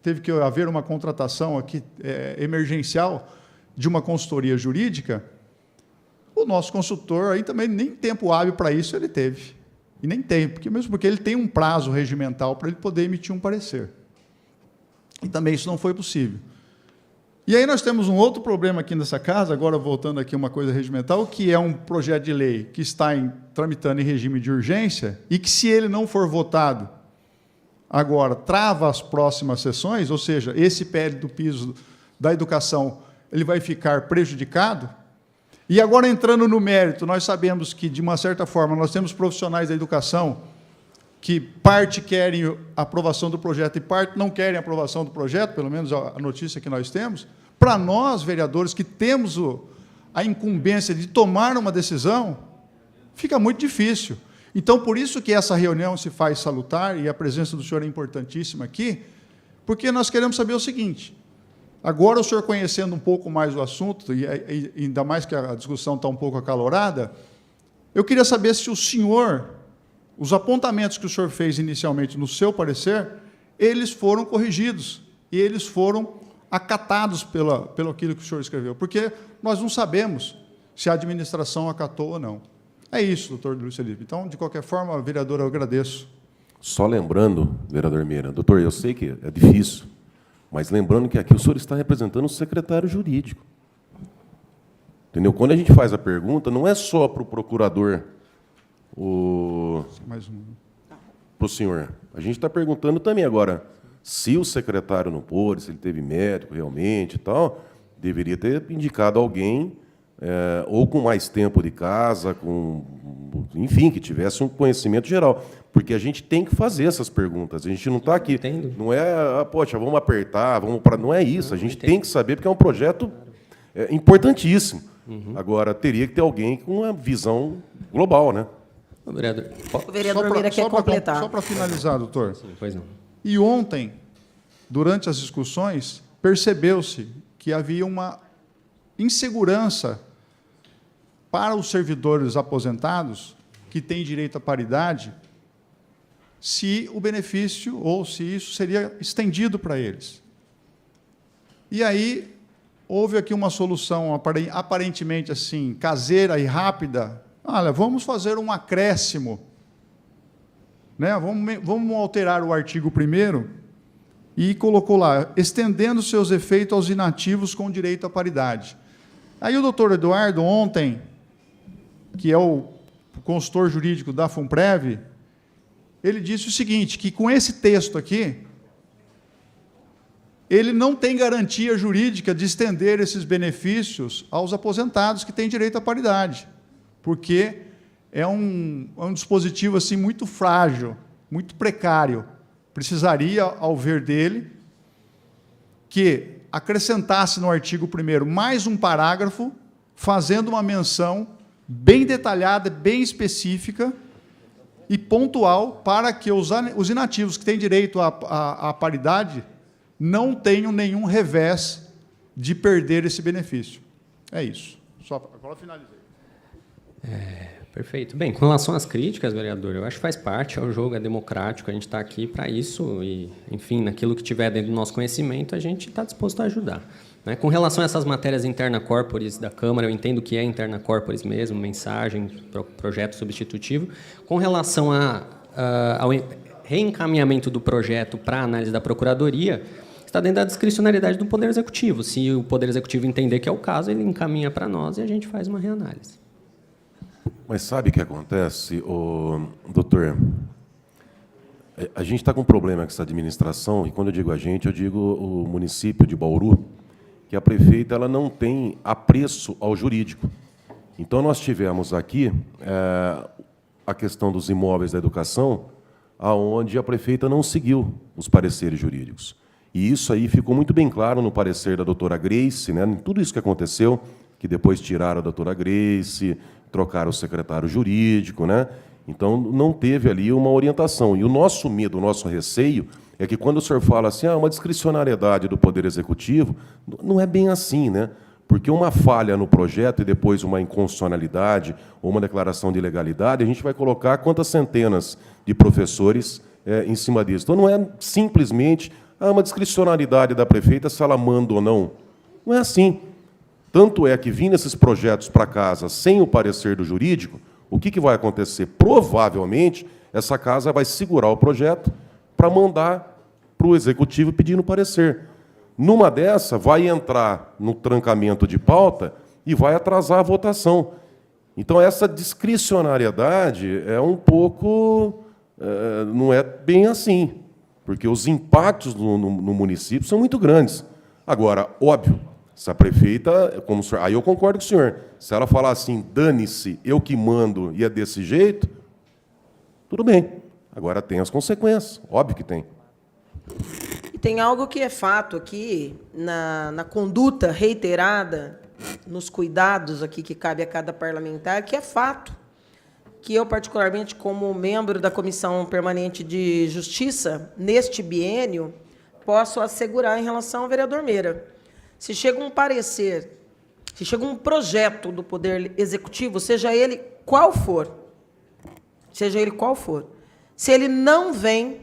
teve que haver uma contratação aqui emergencial de uma consultoria jurídica, o nosso consultor aí também nem tempo hábil para isso ele teve. E nem tem, mesmo porque ele tem um prazo regimental para ele poder emitir um parecer. E também isso não foi possível. E aí nós temos um outro problema aqui nessa casa, agora voltando aqui a uma coisa regimental, que é um projeto de lei que está tramitando em regime de urgência e que, se ele não for votado agora, trava as próximas sessões, ou seja, esse PL do piso da educação ele vai ficar prejudicado. E agora, entrando no mérito, nós sabemos que, de uma certa forma, nós temos profissionais da educação que parte querem a aprovação do projeto e parte não querem a aprovação do projeto, pelo menos a notícia que nós temos. Para nós, vereadores, que temos a incumbência de tomar uma decisão, fica muito difícil. Então, por isso que essa reunião se faz salutar, e a presença do senhor é importantíssima aqui, porque nós queremos saber o seguinte: agora, o senhor conhecendo um pouco mais o assunto, e ainda mais que a discussão está um pouco acalorada, eu queria saber se o senhor, os apontamentos que o senhor fez inicialmente no seu parecer, eles foram corrigidos, e eles foram acatados pelo aquilo que o senhor escreveu, porque nós não sabemos se a administração acatou ou não. É isso, doutor Luiz Felipe. Então, de qualquer forma, vereador, eu agradeço. Só lembrando, vereador Meira, doutor, eu sei que é difícil, mas lembrando que aqui o senhor está representando o secretário jurídico. Entendeu? Quando a gente faz a pergunta, não é só para o procurador, para o senhor. A gente está perguntando também agora, se o secretário não pôde, se ele teve médico realmente e tal, deveria ter indicado alguém, ou com mais tempo de casa, enfim, que tivesse um conhecimento geral. Porque a gente tem que fazer essas perguntas. A gente não está aqui. Entendo. Não é, poxa, vamos apertar, vamos para. Não é isso. A gente tem que saber, porque é um projeto importantíssimo. Agora, teria que ter alguém com uma visão global, né? Ô, vereador, O vereador Meira quer completar. Só para finalizar, doutor. sim, pois não. E ontem, durante as discussões, percebeu-se que havia uma insegurança para os servidores aposentados, que têm direito à paridade, se o benefício ou se isso seria estendido para eles. E aí houve aqui uma solução aparentemente assim, caseira e rápida. Olha, vamos fazer um acréscimo, né? Vamos alterar o artigo 1º e colocou lá, estendendo seus efeitos aos inativos com direito à paridade. Aí o doutor Eduardo, ontem, que é o consultor jurídico da FUNPREV, ele disse o seguinte, que com esse texto aqui, ele não tem garantia jurídica de estender esses benefícios aos aposentados que têm direito à paridade, porque é um dispositivo assim, muito frágil, muito precário. Precisaria, ao ver dele, que acrescentasse no artigo 1º mais um parágrafo, fazendo uma menção bem detalhada, bem específica, e pontual para que os inativos que têm direito à paridade não tenham nenhum revés de perder esse benefício. É isso. Agora finalizei. Perfeito. Bem, com relação às críticas, vereador, eu acho que faz parte, é o jogo, é democrático, a gente está aqui para isso e, enfim, naquilo que tiver dentro do nosso conhecimento, a gente está disposto a ajudar. Né? Com relação a essas matérias interna corporis da Câmara, eu entendo que é interna corporis mesmo, mensagem, projeto substitutivo. Com relação ao reencaminhamento do projeto para a análise da Procuradoria, está dentro da discricionariedade do Poder Executivo. Se o Poder Executivo entender que é o caso, ele encaminha para nós e a gente faz uma reanálise. Mas sabe o que acontece, doutor? A gente está com um problema com essa administração, e quando eu digo a gente, eu digo o município de Bauru, que a prefeita ela não tem apreço ao jurídico. Então, nós tivemos aqui a questão dos imóveis da educação, aonde a prefeita não seguiu os pareceres jurídicos. E isso aí ficou muito bem claro no parecer da doutora Grace, né, em tudo isso que aconteceu, que depois tiraram a doutora Grace, trocaram o secretário jurídico, né? Então, não teve ali uma orientação. E o nosso medo, o nosso receio, é que quando o senhor fala assim, uma discricionariedade do Poder Executivo, não é bem assim, né? Porque uma falha no projeto e depois uma inconstitucionalidade ou uma declaração de ilegalidade, a gente vai colocar quantas centenas de professores em cima disso. Então, não é simplesmente uma discricionariedade da prefeita se ela manda ou não. Não é assim. Tanto é que, vindo esses projetos para casa sem o parecer do jurídico, o que vai acontecer? Provavelmente, essa casa vai segurar o projeto para mandar para o Executivo pedindo parecer. Numa dessa, vai entrar no trancamento de pauta e vai atrasar a votação. Então, essa discricionariedade é um pouco... não é bem assim, porque os impactos no município são muito grandes. Agora, óbvio, se a prefeita, como o senhor, aí eu concordo com o senhor, se ela falar assim, dane-se, eu que mando e é desse jeito, tudo bem. Agora tem as consequências, óbvio que tem. E tem algo que é fato aqui, na conduta reiterada, nos cuidados aqui que cabe a cada parlamentar, que é fato. Que eu, particularmente, como membro da Comissão Permanente de Justiça, neste biênio, posso assegurar em relação ao vereador Meira. Se chega um parecer, se chega um projeto do Poder Executivo, seja ele qual for, se ele não vem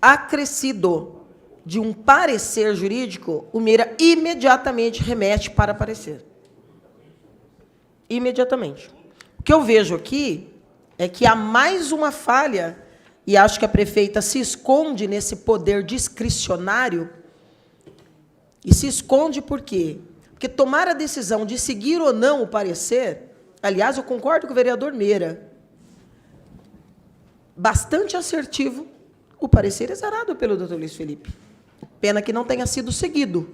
acrescido de um parecer jurídico, o Meira imediatamente remete para parecer. Imediatamente. O que eu vejo aqui é que há mais uma falha, e acho que a prefeita se esconde nesse poder discricionário. E se esconde por quê? Porque tomar a decisão de seguir ou não o parecer, aliás, eu concordo com o vereador Meira, bastante assertivo, o parecer exarado pelo doutor Luiz Felipe. Pena que não tenha sido seguido.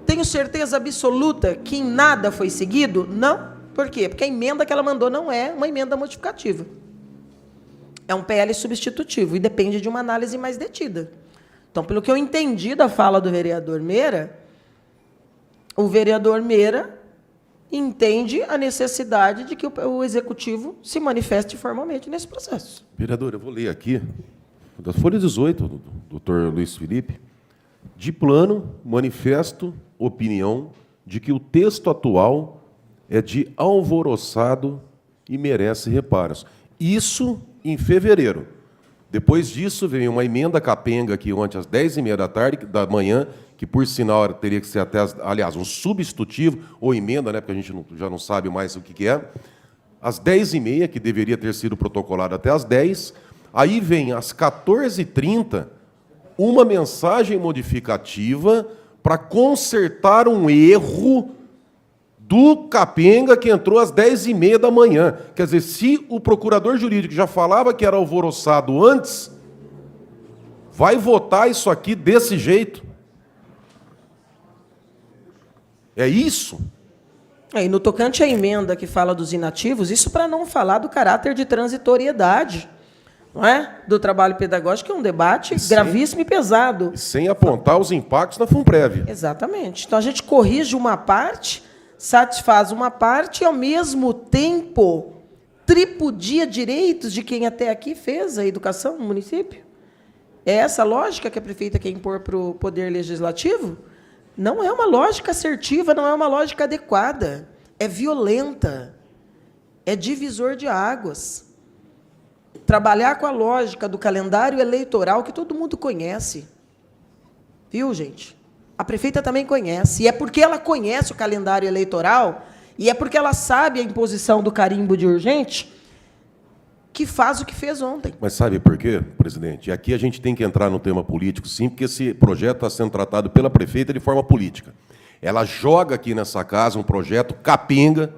Tenho certeza absoluta que em nada foi seguido? Não. Por quê? Porque a emenda que ela mandou não é uma emenda modificativa. É um PL substitutivo e depende de uma análise mais detida. Então, pelo que eu entendi da fala do vereador Meira, o vereador Meira entende a necessidade de que o Executivo se manifeste formalmente nesse processo. Vereador, eu vou ler aqui, da Folha 18, do doutor Luiz Felipe, de plano, manifesto opinião de que o texto atual é de alvoroçado e merece reparos. Isso em fevereiro. Depois disso, veio uma emenda capenga aqui ontem às 10h30 da manhã, que, por sinal, teria que ser até, aliás, um substitutivo, ou emenda, né, porque a gente já não sabe mais o que é, às 10h30, que deveria ter sido protocolado até às 10h, aí vem às 14h30 uma mensagem modificativa para consertar um erro do capenga que entrou às 10h30 da manhã. Quer dizer, se o procurador jurídico já falava que era alvoroçado antes, vai votar isso aqui desse jeito. É isso? E no tocante à emenda que fala dos inativos, isso para não falar do caráter de transitoriedade, não é? Do trabalho pedagógico, que é um debate gravíssimo e pesado. Sem apontar os impactos na FUNPREV. Exatamente. Então, a gente corrige uma parte, satisfaz uma parte e, ao mesmo tempo, tripudia direitos de quem até aqui fez a educação no município? É essa a lógica que a prefeita quer impor para o Poder Legislativo? Não é uma lógica assertiva, não é uma lógica adequada. É violenta. É divisor de águas. Trabalhar com a lógica do calendário eleitoral que todo mundo conhece. Viu, gente? A prefeita também conhece. E é porque ela conhece o calendário eleitoral e é porque ela sabe a imposição do carimbo de urgente que faz o que fez ontem. Mas sabe por quê, presidente? E aqui a gente tem que entrar no tema político, sim, porque esse projeto está sendo tratado pela prefeita de forma política. Ela joga aqui nessa casa um projeto capenga,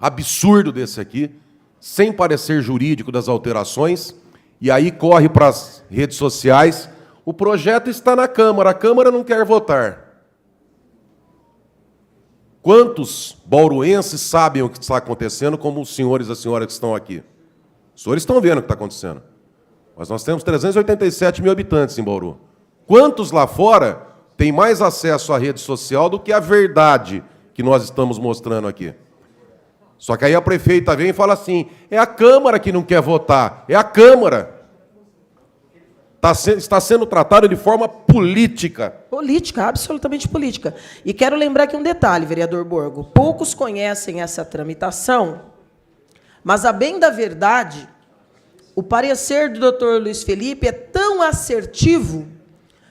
absurdo desse aqui, sem parecer jurídico das alterações, e aí corre para as redes sociais. O projeto está na Câmara, a Câmara não quer votar. Quantos bauruenses sabem o que está acontecendo, como os senhores e as senhoras que estão aqui? Os senhores estão vendo o que está acontecendo. Mas nós temos 387 mil habitantes em Bauru. Quantos lá fora têm mais acesso à rede social do que a verdade que nós estamos mostrando aqui? Só que aí a prefeita vem e fala assim, é a Câmara que não quer votar, é a Câmara. Está sendo tratado de forma política. Política, absolutamente política. E quero lembrar aqui um detalhe, vereador Borgo. Poucos conhecem essa tramitação, mas, a bem da verdade, o parecer do Dr. Luiz Felipe é tão assertivo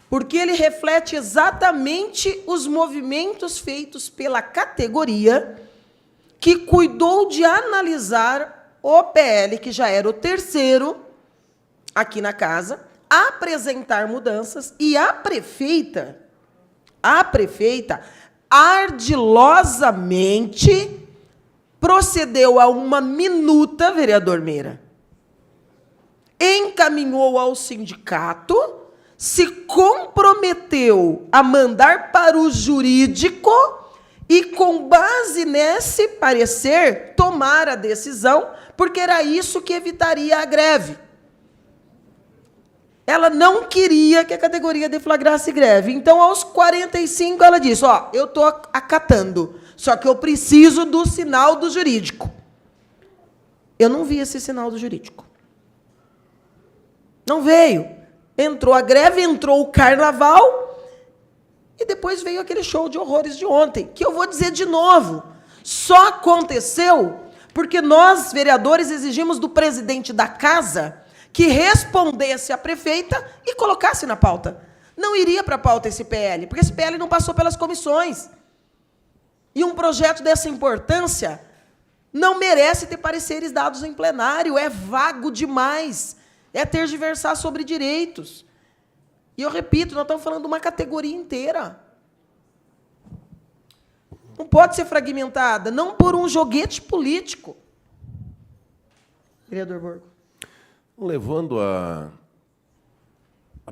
porque ele reflete exatamente os movimentos feitos pela categoria que cuidou de analisar o PL, que já era o terceiro aqui na casa, apresentar mudanças, e a prefeita ardilosamente procedeu a uma minuta, vereador Meira, encaminhou ao sindicato, se comprometeu a mandar para o jurídico e, com base nesse parecer, tomar a decisão, porque era isso que evitaria a greve. Ela não queria que a categoria deflagrasse greve. Então, aos 45, ela disse, ó, eu estou acatando, só que eu preciso do sinal do jurídico. Eu não vi esse sinal do jurídico. Não veio. Entrou a greve, entrou o carnaval, e depois veio aquele show de horrores de ontem, que eu vou dizer de novo, só aconteceu porque nós, vereadores, exigimos do presidente da casa que respondesse à prefeita e colocasse na pauta. Não iria para a pauta esse PL, porque esse PL não passou pelas comissões. E um projeto dessa importância não merece ter pareceres dados em plenário, é vago demais, é tergiversar sobre direitos. E eu repito, nós estamos falando de uma categoria inteira. Não pode ser fragmentada, não por um joguete político. Vereador Borgo. Levando a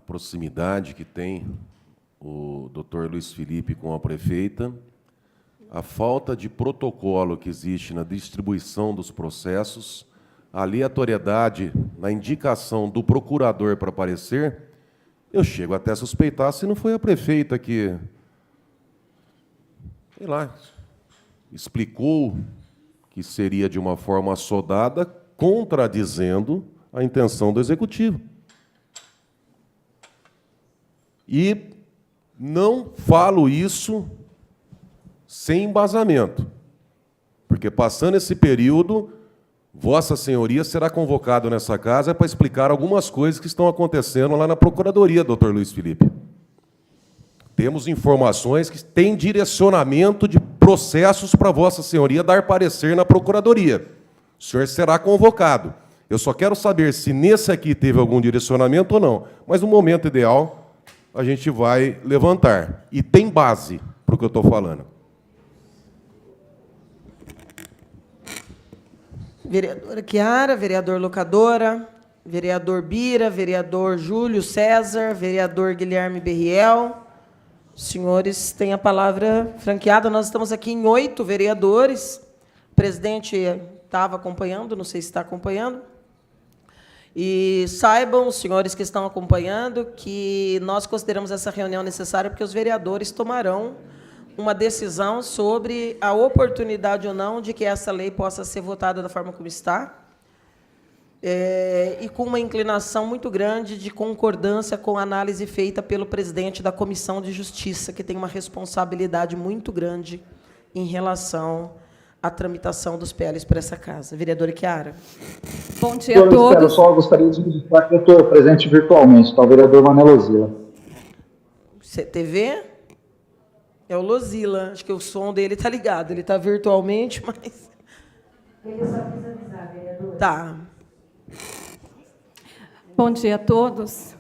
proximidade que tem o doutor Luiz Felipe com a prefeita, a falta de protocolo que existe na distribuição dos processos, a aleatoriedade na indicação do procurador para parecer, eu chego até a suspeitar se não foi a prefeita que, sei lá, explicou que seria de uma forma assodada, contradizendo a intenção do Executivo. E não falo isso sem embasamento, porque, passando esse período, Vossa Senhoria será convocado nessa casa para explicar algumas coisas que estão acontecendo lá na Procuradoria, doutor Luiz Felipe. Temos informações que têm direcionamento de processos para Vossa Senhoria dar parecer na Procuradoria. O senhor será convocado. Eu só quero saber se nesse aqui teve algum direcionamento ou não. Mas, no momento ideal, a gente vai levantar. E tem base para o que eu estou falando. Vereadora Chiara, vereador Locadora, vereador Bira, vereador Júlio César, vereador Guilherme Berriel. Os senhores têm a palavra franqueada. Nós estamos aqui em 8 vereadores. O presidente estava acompanhando, não sei se está acompanhando. E saibam, os senhores que estão acompanhando, que nós consideramos essa reunião necessária porque os vereadores tomarão uma decisão sobre a oportunidade ou não de que essa lei possa ser votada da forma como está. e com uma inclinação muito grande de concordância com a análise feita pelo presidente da Comissão de Justiça, que tem uma responsabilidade muito grande em relação à tramitação dos PLs para essa casa. Vereadora Chiara. Bom dia a todos. Eu só gostaria de registrar que eu estou presente virtualmente, está o vereador Manel Ozila. CTV? É o Lozila. Acho que o som dele está ligado. Ele está virtualmente, mas... Ele só quis avisar, vereadora. Tá. Bom dia a todos.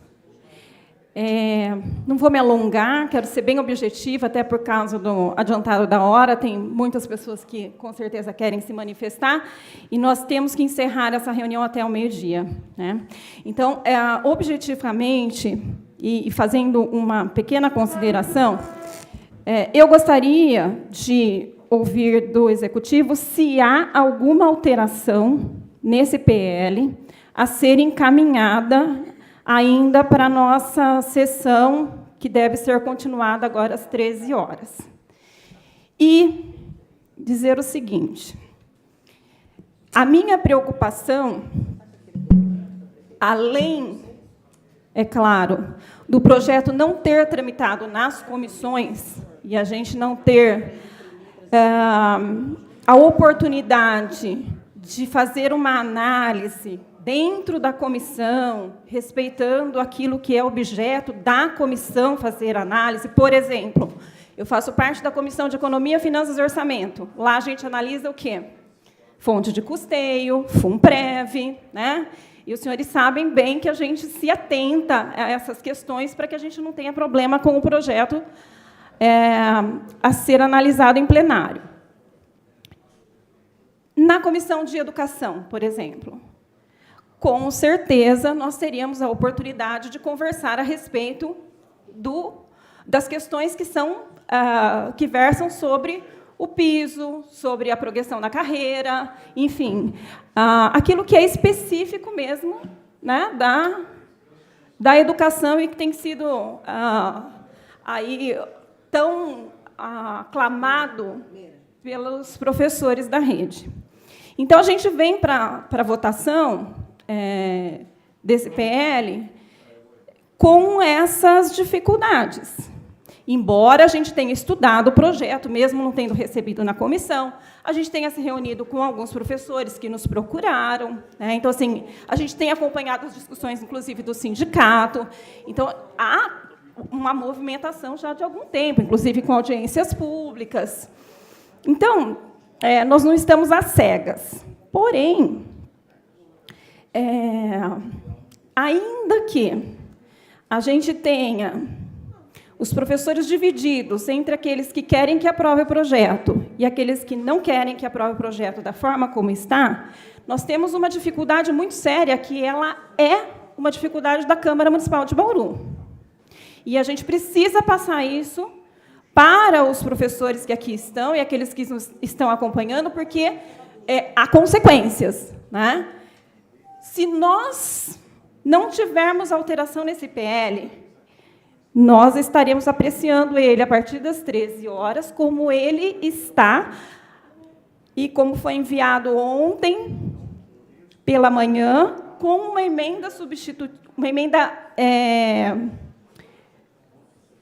Não vou me alongar, quero ser bem objetiva, até por causa do adiantado da hora, tem muitas pessoas que, com certeza, querem se manifestar, e nós temos que encerrar essa reunião até o meio-dia, né? Então, objetivamente, e fazendo uma pequena consideração, eu gostaria de ouvir do Executivo se há alguma alteração nesse PL a ser encaminhada ainda para a nossa sessão, que deve ser continuada agora às 13 horas. E dizer o seguinte, a minha preocupação, além, é claro, do projeto não ter tramitado nas comissões, e a gente não ter a oportunidade de fazer uma análise dentro da comissão, respeitando aquilo que é objeto da comissão fazer análise. Por exemplo, eu faço parte da Comissão de Economia, Finanças e Orçamento. Lá a gente analisa o quê? Fonte de custeio, FUNPREV, né? E os senhores sabem bem que a gente se atenta a essas questões para que a gente não tenha problema com o projeto a ser analisado em plenário. Na Comissão de Educação, por exemplo, com certeza, nós teríamos a oportunidade de conversar a respeito das questões que versam sobre o piso, sobre a progressão na carreira, enfim, aquilo que é específico mesmo, né, da educação e que tem sido aí tão aclamado pelos professores da rede. Então, a gente vem para a votação desse PL com essas dificuldades. Embora a gente tenha estudado o projeto, mesmo não tendo recebido na comissão, a gente tenha se reunido com alguns professores que nos procuraram, né? Então, assim, a gente tem acompanhado as discussões, inclusive, do sindicato. Então, há uma movimentação já de algum tempo, inclusive com audiências públicas. Então, nós não estamos às cegas. Porém, ainda que a gente tenha os professores divididos entre aqueles que querem que aprove o projeto e aqueles que não querem que aprove o projeto da forma como está, nós temos uma dificuldade muito séria, que ela é uma dificuldade da Câmara Municipal de Bauru. E a gente precisa passar isso para os professores que aqui estão e aqueles que nos estão acompanhando, porque há consequências, né? Se nós não tivermos alteração nesse PL, nós estaremos apreciando ele a partir das 13 horas, como ele está, e como foi enviado ontem pela manhã, com uma emenda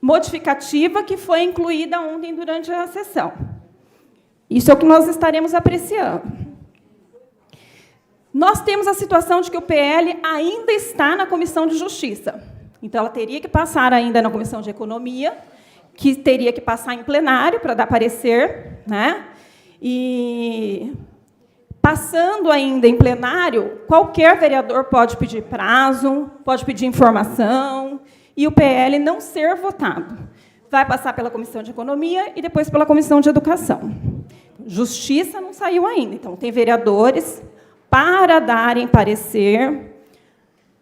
modificativa que foi incluída ontem durante a sessão. Isso é o que nós estaremos apreciando. Nós temos a situação de que o PL ainda está na Comissão de Justiça. Então, ela teria que passar ainda na Comissão de Economia, que teria que passar em plenário para dar parecer, né? E, passando ainda em plenário, qualquer vereador pode pedir prazo, pode pedir informação, e o PL não ser votado. Vai passar pela Comissão de Economia e depois pela Comissão de Educação. Justiça não saiu ainda, então tem vereadores para darem parecer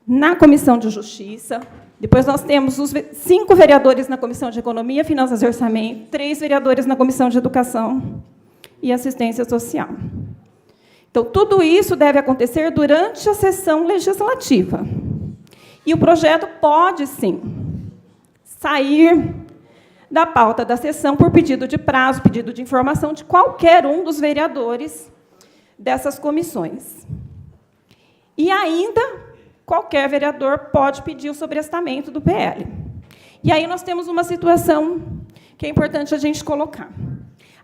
na Comissão de Justiça. Depois nós temos os 5 vereadores na Comissão de Economia, Finanças e Orçamento, 3 vereadores na Comissão de Educação e Assistência Social. Então, tudo isso deve acontecer durante a sessão legislativa. E o projeto pode, sim, sair da pauta da sessão por pedido de prazo, pedido de informação de qualquer um dos vereadores dessas comissões. E ainda, qualquer vereador pode pedir o sobrestamento do PL. E aí nós temos uma situação que é importante a gente colocar.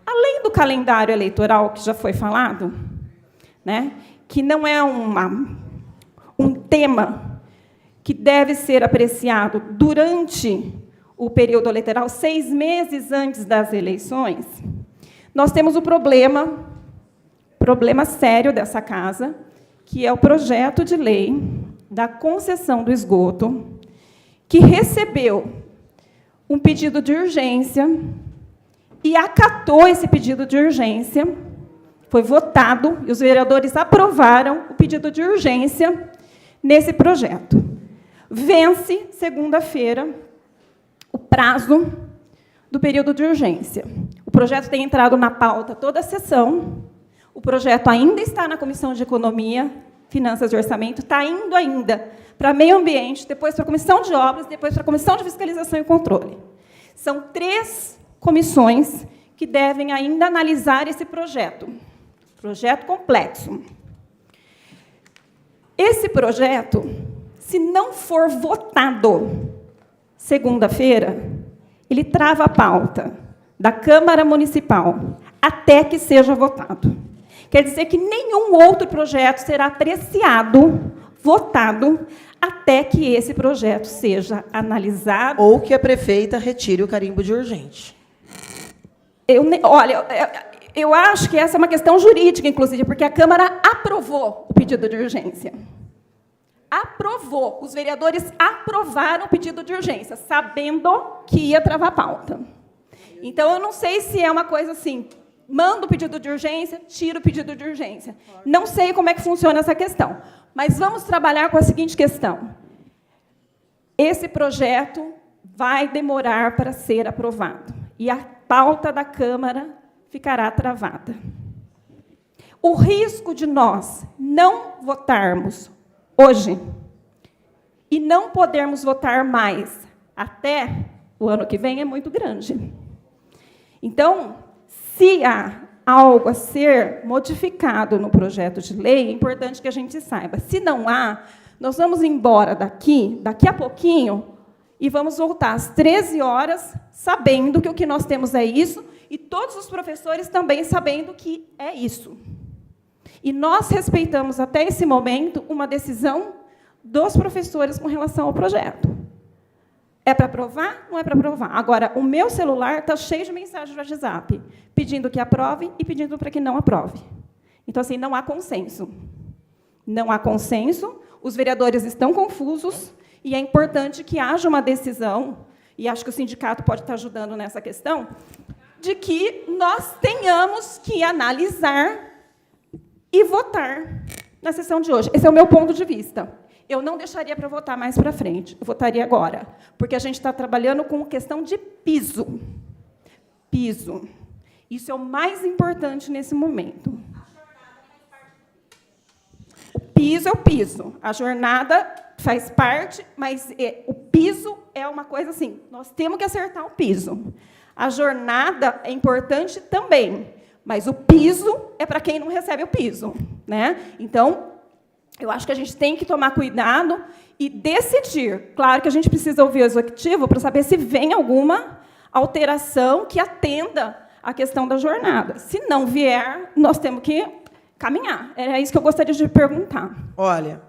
Além do calendário eleitoral, que já foi falado, né, que não é um tema que deve ser apreciado durante o período eleitoral, 6 meses antes das eleições, nós temos o problema sério dessa casa, que é o projeto de lei da concessão do esgoto, que recebeu um pedido de urgência e acatou esse pedido de urgência, foi votado, e os vereadores aprovaram o pedido de urgência nesse projeto. Vence, segunda-feira, o prazo do período de urgência. O projeto tem entrado na pauta toda a sessão, o projeto ainda está na Comissão de Economia, Finanças e Orçamento, está indo ainda para Meio Ambiente, depois para a Comissão de Obras, depois para a Comissão de Fiscalização e Controle. São 3 comissões que devem ainda analisar esse projeto. Projeto complexo. Esse projeto, se não for votado segunda-feira, ele trava a pauta da Câmara Municipal até que seja votado. Quer dizer que nenhum outro projeto será apreciado, votado, até que esse projeto seja analisado. Ou que a prefeita retire o carimbo de urgente. Olha, eu acho que essa é uma questão jurídica, inclusive, porque a Câmara aprovou o pedido de urgência. Aprovou. Os vereadores aprovaram o pedido de urgência, sabendo que ia travar a pauta. Então, eu não sei se é uma coisa assim, manda o pedido de urgência, tira o pedido de urgência. Não sei como é que funciona essa questão. Mas vamos trabalhar com a seguinte questão. Esse projeto vai demorar para ser aprovado. E a pauta da Câmara ficará travada. O risco de nós não votarmos hoje e não podermos votar mais até o ano que vem é muito grande. Então, se há algo a ser modificado no projeto de lei, é importante que a gente saiba. Se não há, nós vamos embora daqui a pouquinho, e vamos voltar às 13 horas, sabendo que o que nós temos é isso, e todos os professores também sabendo que é isso. E nós respeitamos, até esse momento, uma decisão dos professores com relação ao projeto. É para aprovar? Não é para aprovar. Agora, o meu celular está cheio de mensagens de WhatsApp, pedindo que aprove e pedindo para que não aprove. Então, assim, não há consenso. Não há consenso, os vereadores estão confusos, e é importante que haja uma decisão, e acho que o sindicato pode estar ajudando nessa questão, de que nós tenhamos que analisar e votar na sessão de hoje. Esse é o meu ponto de vista. Eu não deixaria para votar mais para frente, eu votaria agora, porque a gente está trabalhando com questão de piso. Piso. Isso é o mais importante nesse momento. O piso é o piso. A jornada faz parte, mas o piso é uma coisa assim, nós temos que acertar o piso. A jornada é importante também, mas o piso é para quem não recebe o piso, né? Então, eu acho que a gente tem que tomar cuidado e decidir. Claro que a gente precisa ouvir o executivo para saber se vem alguma alteração que atenda à questão da jornada. Se não vier, nós temos que caminhar. Era isso que eu gostaria de perguntar. Olha,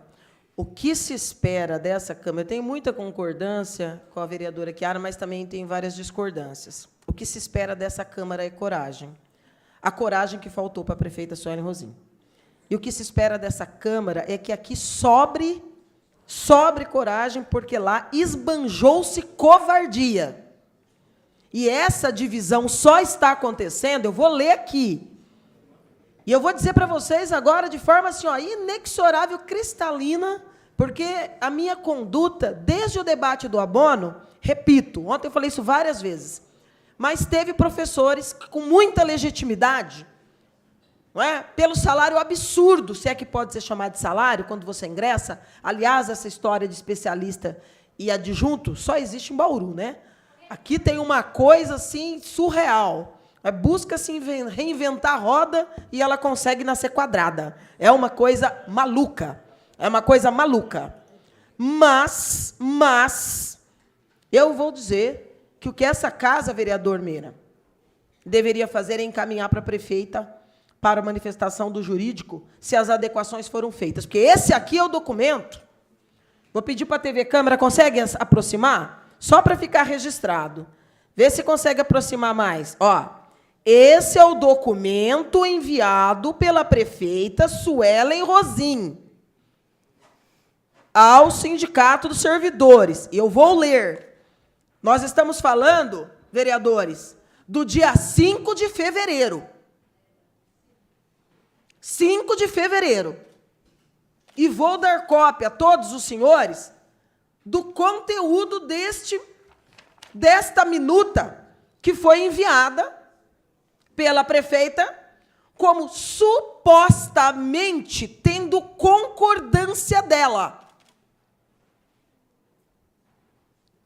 o que se espera dessa Câmara? Eu tenho muita concordância com a vereadora Chiara, mas também tenho várias discordâncias. O que se espera dessa Câmara é coragem. A coragem que faltou para a prefeita Suelen Rosim. E o que se espera dessa Câmara é que aqui sobre coragem, porque lá esbanjou-se covardia. E essa divisão só está acontecendo, eu vou ler aqui, e eu vou dizer para vocês agora de forma assim, ó, inexorável, cristalina, porque a minha conduta, desde o debate do abono, repito, ontem eu falei isso várias vezes, mas teve professores com muita legitimidade, não é? Pelo salário absurdo, se é que pode ser chamado de salário, quando você ingressa. Aliás, essa história de especialista e adjunto só existe em Bauru, né? Aqui tem uma coisa assim surreal. Busca-se reinventar a roda e ela consegue nascer quadrada. É uma coisa maluca. É uma coisa maluca. Mas, eu vou dizer que o que essa casa, vereador Meira, deveria fazer é encaminhar para a prefeita para a manifestação do jurídico, se as adequações foram feitas. Porque esse aqui é o documento. Vou pedir para a TV Câmara, consegue aproximar? Só para ficar registrado. Vê se consegue aproximar mais. Ó, esse é o documento enviado pela prefeita Suelen Rosim ao Sindicato dos Servidores. E eu vou ler. Nós estamos falando, vereadores, do dia 5 de fevereiro. 5 de fevereiro. E vou dar cópia a todos os senhores do conteúdo desta minuta que foi enviada pela prefeita como supostamente tendo concordância dela.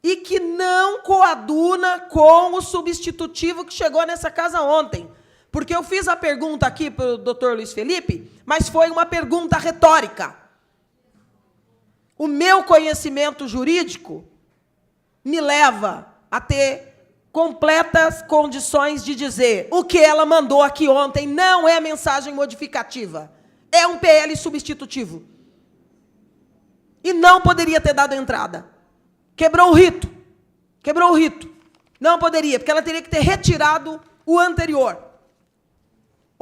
E que não coaduna com o substitutivo que chegou nessa casa ontem. Porque eu fiz a pergunta aqui para o doutor Luiz Felipe, mas foi uma pergunta retórica. O meu conhecimento jurídico me leva a ter completas condições de dizer o que ela mandou aqui ontem não é mensagem modificativa, é um PL substitutivo. E não poderia ter dado entrada. Quebrou o rito. Quebrou o rito. Não poderia, porque ela teria que ter retirado o anterior.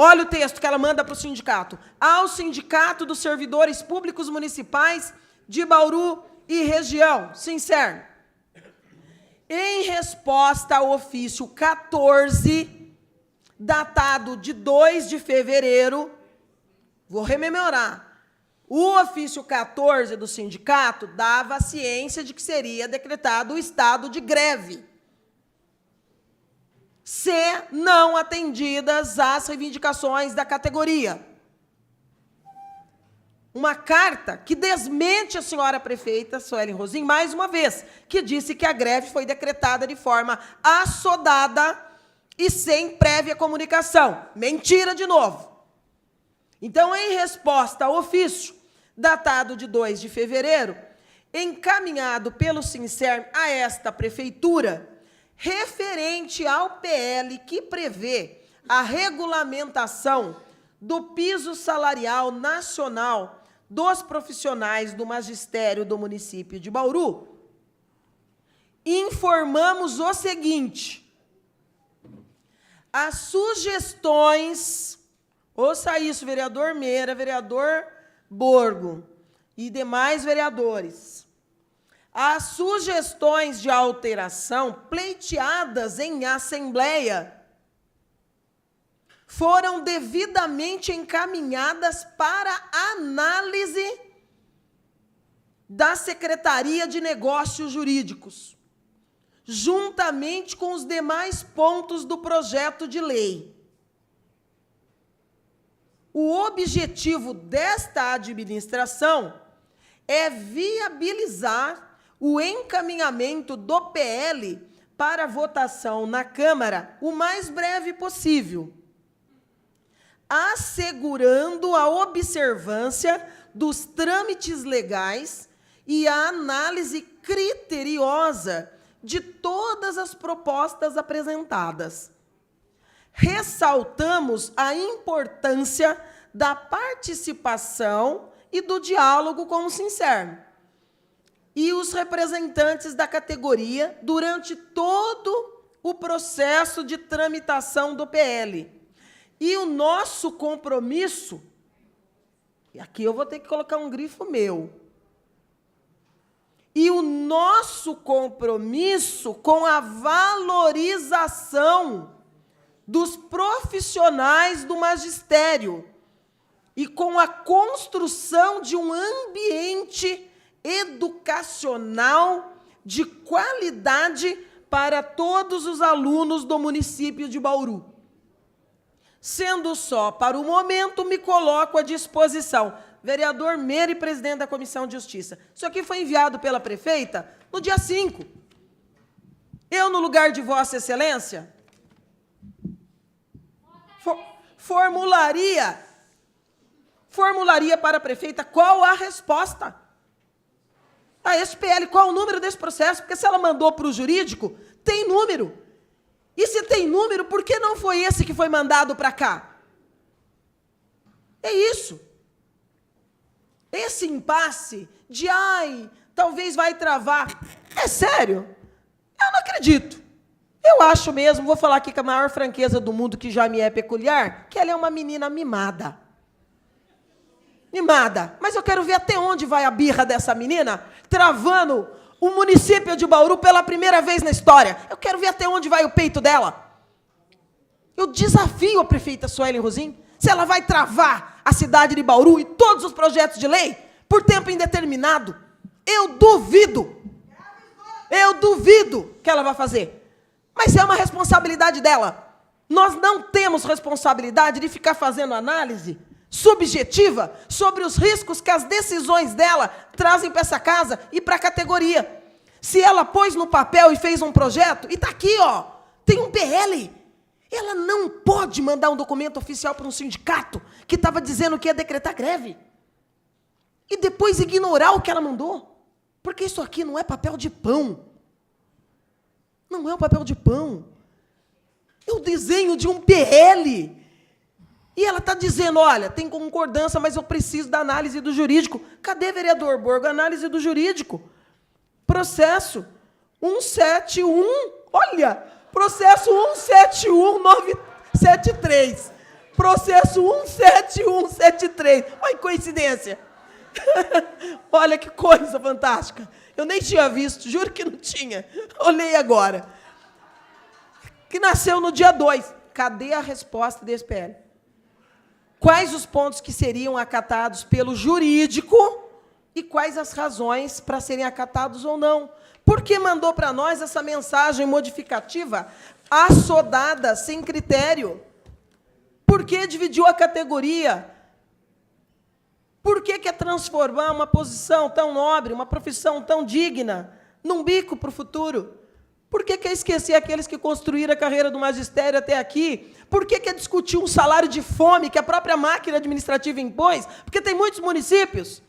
Olha o texto que ela manda para o sindicato. Ao Sindicato dos Servidores Públicos Municipais de Bauru e região, Sincerno. Em resposta ao ofício 14, datado de 2 de fevereiro, vou rememorar, o ofício 14 do sindicato dava ciência de que seria decretado o estado de greve, se não atendidas as reivindicações da categoria. Uma carta que desmente a senhora prefeita Suelen Rosim, mais uma vez, que disse que a greve foi decretada de forma assodada e sem prévia comunicação. Mentira de novo. Então, em resposta ao ofício, datado de 2 de fevereiro, encaminhado pelo Sincerno a esta prefeitura, referente ao PL que prevê a regulamentação do piso salarial nacional dos profissionais do magistério do município de Bauru, informamos o seguinte: as sugestões, ouça isso, vereador Meira, vereador Borgo e demais vereadores, as sugestões de alteração pleiteadas em assembleia foram devidamente encaminhadas para análise da Secretaria de Negócios Jurídicos, juntamente com os demais pontos do projeto de lei. O objetivo desta administração é viabilizar o encaminhamento do PL para votação na Câmara o mais breve possível, assegurando a observância dos trâmites legais e a análise criteriosa de todas as propostas apresentadas. Ressaltamos a importância da participação e do diálogo com o Sincerno e os representantes da categoria durante todo o processo de tramitação do PL. E o nosso compromisso, e aqui eu vou ter que colocar um grifo meu, e o nosso compromisso com a valorização dos profissionais do magistério e com a construção de um ambiente educacional de qualidade para todos os alunos do município de Bauru. Sendo só, para o momento, me coloco à disposição. Vereador Meira e presidente da Comissão de Justiça. Isso aqui foi enviado pela prefeita no dia 5. Eu, no lugar de Vossa Excelência, formularia para a prefeita qual a resposta a esse PL, qual o número desse processo, porque se ela mandou para o jurídico, tem número. E se tem número, por que não foi esse que foi mandado para cá? É isso. Esse impasse de, talvez vai travar. É sério? Eu não acredito. Eu acho mesmo, vou falar aqui com a maior franqueza do mundo, que já me é peculiar, que ela é uma menina mimada. Mimada. Mas eu quero ver até onde vai a birra dessa menina, travando o município de Bauru pela primeira vez na história. Eu quero ver até onde vai o peito dela. Eu desafio a prefeita Suelen Rosim, se ela vai travar a cidade de Bauru e todos os projetos de lei por tempo indeterminado. Eu duvido que ela vai fazer. Mas é uma responsabilidade dela. Nós não temos responsabilidade de ficar fazendo análise subjetiva sobre os riscos que as decisões dela trazem para essa casa e para a categoria. Se ela pôs no papel e fez um projeto, e está aqui, ó, tem um PL, ela não pode mandar um documento oficial para um sindicato que estava dizendo que ia decretar greve e depois ignorar o que ela mandou, porque isso aqui não é papel de pão. Não é um papel de pão. É o desenho de um PL. E ela está dizendo, olha, tem concordância, mas eu preciso da análise do jurídico. Cadê, vereador Borgo? Análise do jurídico. Processo 171, olha, processo 171973. Processo 17173. Olha que coincidência. Olha que coisa fantástica. Eu nem tinha visto, juro que não tinha. Olhei agora. Que nasceu no dia 2. Cadê a resposta desse PL? Quais os pontos que seriam acatados pelo jurídico e quais as razões para serem acatados ou não? Por que mandou para nós essa mensagem modificativa assodada, sem critério? Por que dividiu a categoria? Por que quer transformar uma posição tão nobre, uma profissão tão digna, num bico para o futuro? Por que quer esquecer aqueles que construíram a carreira do magistério até aqui? Por que quer discutir um salário de fome que a própria máquina administrativa impôs? Porque tem muitos municípios,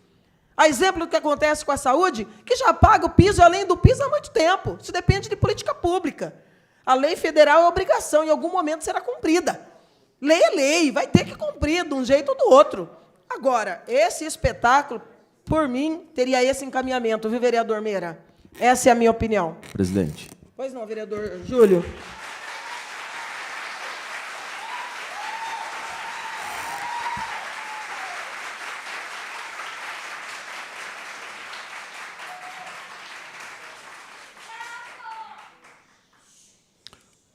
a exemplo do que acontece com a saúde, que já paga o piso e além do piso há muito tempo. Isso depende de política pública. A lei federal é obrigação, em algum momento será cumprida. Lei é lei, vai ter que cumprir de um jeito ou do outro. Agora, esse espetáculo, por mim, teria esse encaminhamento, viu, vereador Meira? Essa é a minha opinião. Presidente. Pois não, vereador Júlio.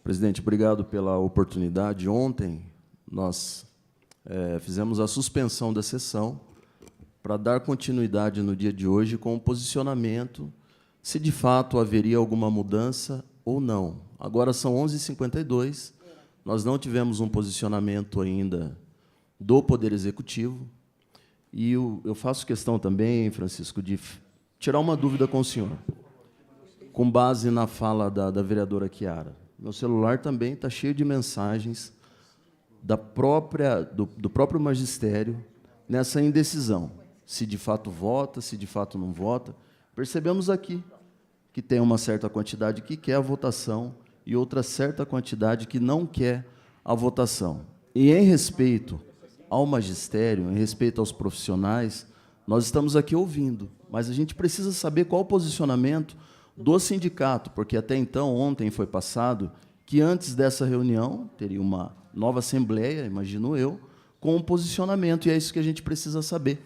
Presidente, obrigado pela oportunidade. Ontem, nós fizemos a suspensão da sessão para dar continuidade no dia de hoje com o posicionamento se de fato haveria alguma mudança ou não. Agora são 11h52, nós não tivemos um posicionamento ainda do Poder Executivo, e eu faço questão também, Francisco, de tirar uma dúvida com o senhor, com base na fala da vereadora Chiara. Meu celular também está cheio de mensagens do próprio magistério nessa indecisão, se de fato vota, se de fato não vota. Percebemos aqui que tem uma certa quantidade que quer a votação e outra certa quantidade que não quer a votação. E em respeito ao magistério, em respeito aos profissionais, nós estamos aqui ouvindo, mas a gente precisa saber qual o posicionamento do sindicato, porque até então, ontem foi passado, que antes dessa reunião teria uma nova assembleia, imagino eu, com um posicionamento, e é isso que a gente precisa saber.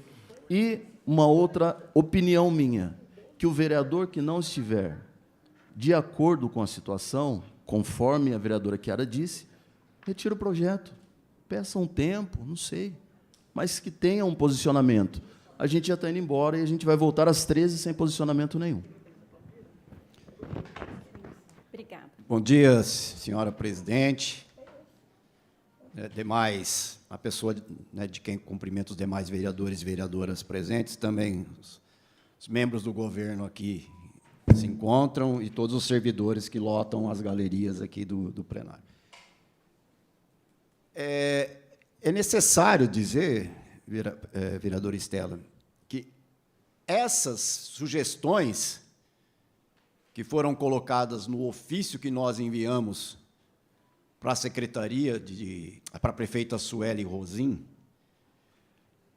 E uma outra opinião minha, que o vereador que não estiver de acordo com a situação, conforme a vereadora Chiara disse, retira o projeto, peça um tempo, não sei, mas que tenha um posicionamento. A gente já está indo embora e a gente vai voltar às 13h sem posicionamento nenhum. Obrigada. Bom dia, senhora presidente. Demais, a pessoa de quem cumprimenta os demais vereadores e vereadoras presentes, também os membros do governo aqui se encontram e todos os servidores que lotam as galerias aqui do plenário. É necessário dizer, vereadora Estela, que essas sugestões que foram colocadas no ofício que nós enviamos para a secretaria, para a prefeita Sueli Rosim,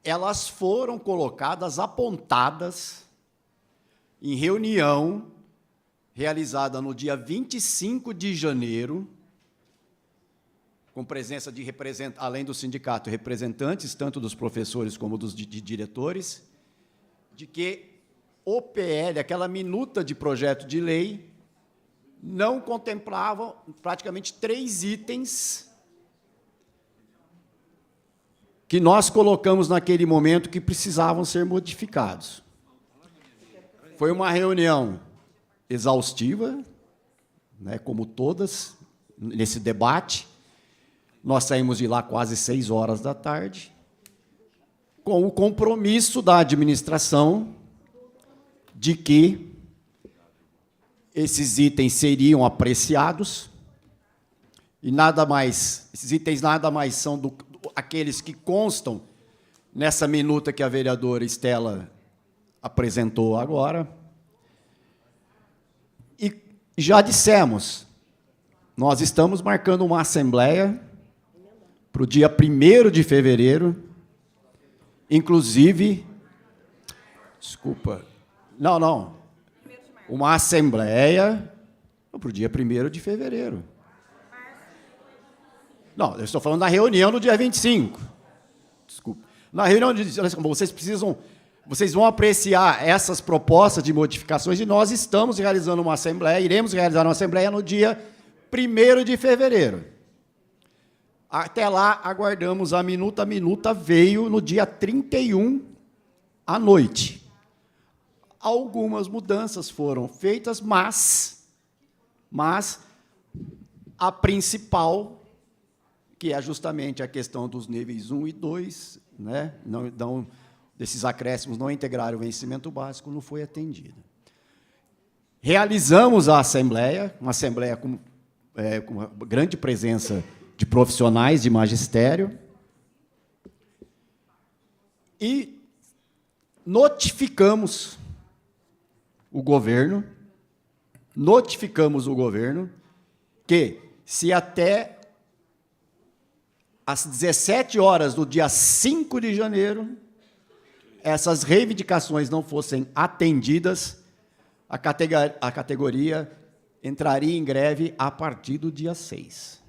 elas foram colocadas, apontadas, em reunião realizada no dia 25 de janeiro, com presença de além do sindicato, representantes tanto dos professores como dos diretores, de que o PL, aquela minuta de projeto de lei, não contemplava praticamente 3 itens que nós colocamos naquele momento que precisavam ser modificados. Foi uma reunião exaustiva, né, como todas, nesse debate. Nós saímos de lá quase 6 horas da tarde, com o compromisso da administração de que esses itens seriam apreciados, e nada mais, esses itens nada mais são aqueles que constam nessa minuta que a vereadora Estela apresentou agora. E já dissemos, nós estamos marcando uma assembleia para o dia 1º de fevereiro, inclusive, desculpa, não, uma assembleia para o dia 1º de fevereiro. Não, eu estou falando da reunião no dia 25. Desculpa. Na reunião, vocês vão apreciar essas propostas de modificações e nós estamos realizando uma assembleia, iremos realizar uma assembleia no dia 1º de fevereiro. Até lá, aguardamos a minuta. A minuta veio no dia 31 à noite. Algumas mudanças foram feitas, mas a principal, que é justamente a questão dos níveis 1 e 2, né, desses acréscimos não integrarem o vencimento básico, não foi atendida. Realizamos a assembleia, uma assembleia com uma grande presença de profissionais de magistério, e notificamos o governo que, se até às 17 horas do dia 5 de janeiro, essas reivindicações não fossem atendidas, a categoria entraria em greve a partir do dia 6.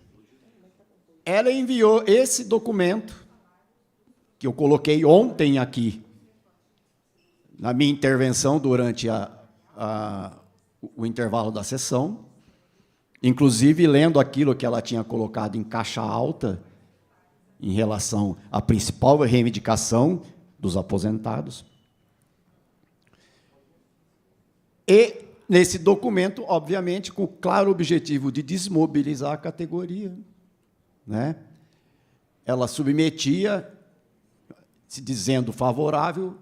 Ela enviou esse documento, que eu coloquei ontem aqui, na minha intervenção durante o intervalo da sessão, inclusive lendo aquilo que ela tinha colocado em caixa alta, em relação à principal reivindicação dos aposentados. E, nesse documento, obviamente, com o claro objetivo de desmobilizar a categoria, né, ela submetia, se dizendo favorável,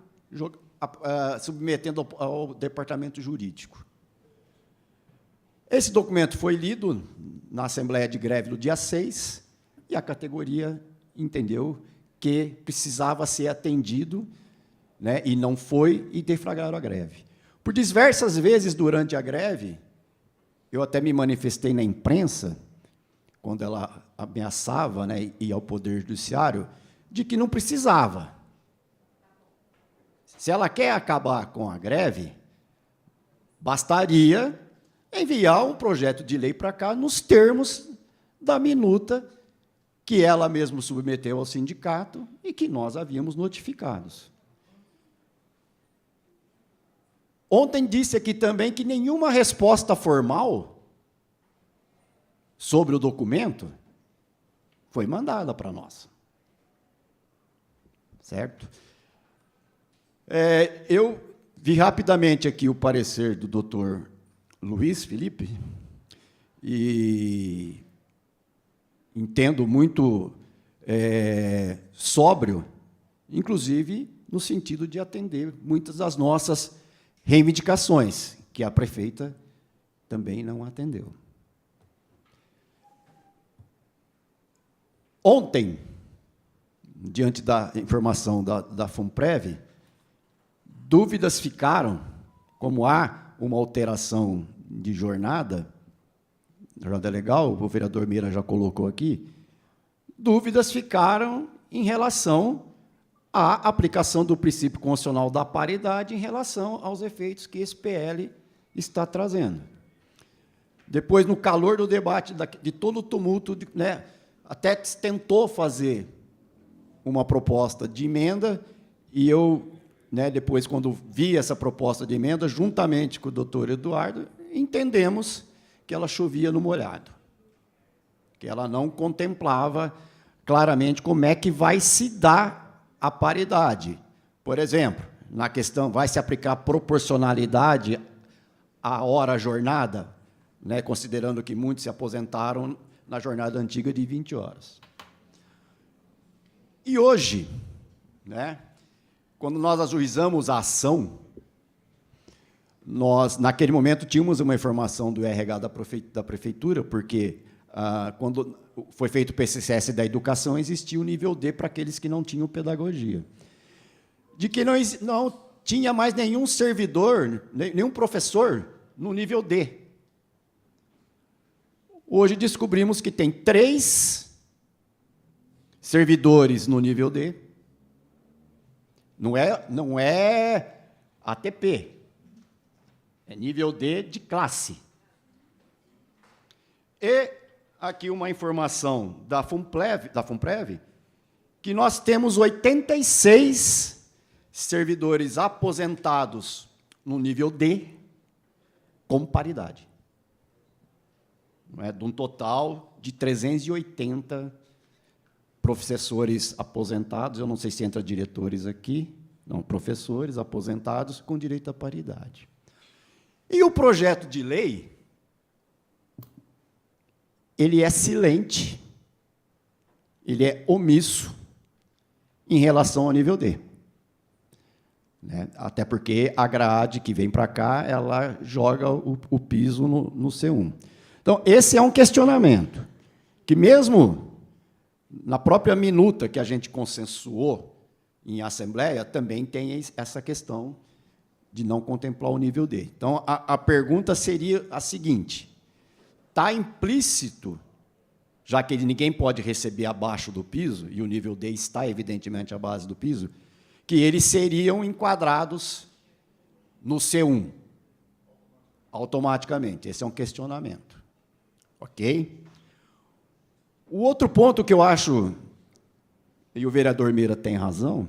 submetendo ao departamento jurídico. Esse documento foi lido na Assembleia de Greve no dia 6, e a categoria entendeu que precisava ser atendido, né, e não foi, e deflagraram a greve. Por diversas vezes durante a greve, eu até me manifestei na imprensa, quando ela ameaçava, né, ir ao Poder Judiciário, de que não precisava. Se ela quer acabar com a greve, bastaria enviar um projeto de lei para cá nos termos da minuta que ela mesma submeteu ao sindicato e que nós havíamos notificados. Ontem disse aqui também que nenhuma resposta formal sobre o documento foi mandada para nós. Certo? Eu vi rapidamente aqui o parecer do doutor Luiz Felipe e entendo muito sóbrio, inclusive no sentido de atender muitas das nossas reivindicações, que a prefeita também não atendeu. Ontem, diante da informação da FUNPREV, dúvidas ficaram, como há uma alteração de jornada é legal, o vereador Mira já colocou aqui, dúvidas ficaram em relação à aplicação do princípio constitucional da paridade em relação aos efeitos que esse PL está trazendo. Depois, no calor do debate, de todo o tumulto, né, até tentou fazer uma proposta de emenda, e eu, né, depois, quando vi essa proposta de emenda, juntamente com o doutor Eduardo, entendemos que ela chovia no molhado, que ela não contemplava claramente como é que vai se dar a paridade. Por exemplo, na questão, vai se aplicar proporcionalidade à hora-jornada, né, considerando que muitos se aposentaram na jornada antiga de 20 horas. E hoje, né, quando nós ajuizamos a ação, nós, naquele momento, tínhamos uma informação do RH da Prefeitura, porque, quando foi feito o PCS da educação, existia o nível D para aqueles que não tinham pedagogia. De que não tinha mais nenhum servidor, nenhum professor no nível D. Hoje descobrimos que tem 3 servidores no nível D. Não é ATP. É nível D de classe. E aqui uma informação da FUNPREV, que nós temos 86 servidores aposentados no nível D com paridade. Não é? De um total de 380 professores aposentados, eu não sei se entra diretores aqui, não, professores aposentados com direito à paridade. E o projeto de lei, ele é silente, ele é omisso em relação ao nível D. Né? Até porque a grade que vem para cá, ela joga o piso no C1. Então, esse é um questionamento, que mesmo na própria minuta que a gente consensuou em assembleia, também tem essa questão de não contemplar o nível D. Então, a pergunta seria a seguinte: está implícito, já que ninguém pode receber abaixo do piso, e o nível D está, evidentemente, à base do piso, que eles seriam enquadrados no C1, automaticamente. Esse é um questionamento. Ok? O outro ponto que eu acho, e o vereador Mira tem razão,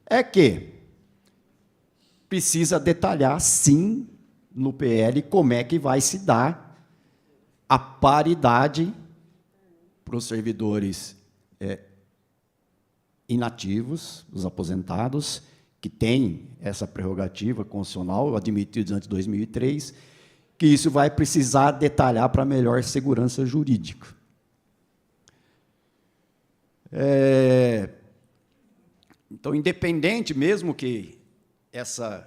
é que precisa detalhar, sim, no PL, como é que vai se dar a paridade para os servidores inativos, os aposentados, que têm essa prerrogativa constitucional, admitida antes de 2003, que isso vai precisar detalhar para melhor segurança jurídica. Então, independente, mesmo que se a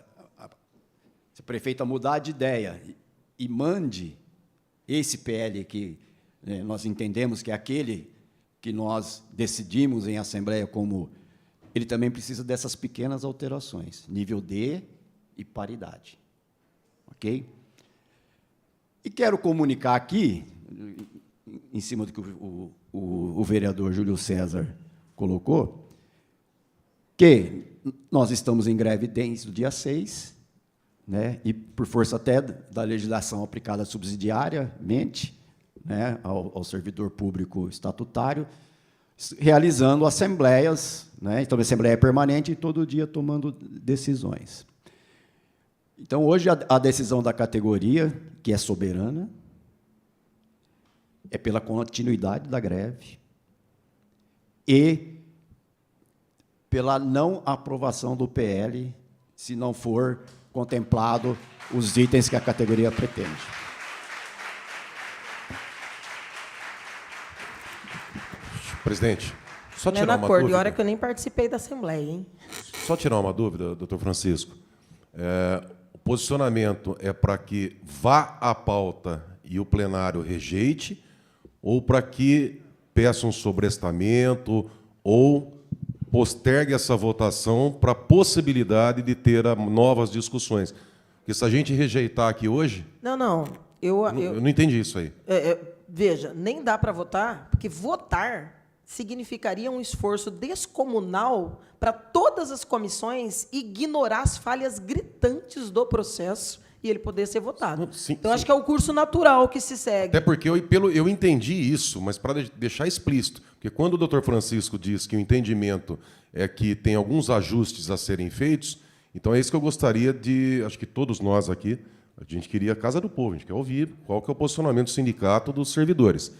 prefeita mudar de ideia e mande esse PL que nós entendemos que é aquele que nós decidimos em assembleia como ele também precisa dessas pequenas alterações, nível D e paridade. Ok? E quero comunicar aqui, em cima do que o vereador Júlio César colocou, que nós estamos em greve desde o dia 6, né, e por força até da legislação aplicada subsidiariamente, né, ao servidor público estatutário, realizando assembleias, né, então a assembleia é permanente e todo dia tomando decisões. Então, hoje, a decisão da categoria, que é soberana, é pela continuidade da greve e pela não aprovação do PL, se não for contemplado os itens que a categoria pretende. Presidente, só Não é tirar na uma cor, dúvida. de hora que eu nem participei da Assembleia, hein? Só tirar uma dúvida, doutor Francisco. O posicionamento é para que vá à pauta e o plenário rejeite, ou para que peça um sobrestamento ou postergue essa votação para a possibilidade de ter novas discussões. Porque se a gente rejeitar aqui hoje... Não. Eu não entendi isso aí. Veja, nem dá para votar, porque votar significaria um esforço descomunal para todas as comissões ignorar as falhas gritantes do processo e ele poder ser votado. Sim, então, sim. acho que é o curso natural que se segue. Até porque eu entendi isso, mas para deixar explícito, porque quando o doutor Francisco diz que o entendimento é que tem alguns ajustes a serem feitos, então é isso que eu gostaria de, acho que todos nós aqui, a gente queria a Casa do Povo, a gente quer ouvir qual que é o posicionamento do sindicato dos servidores.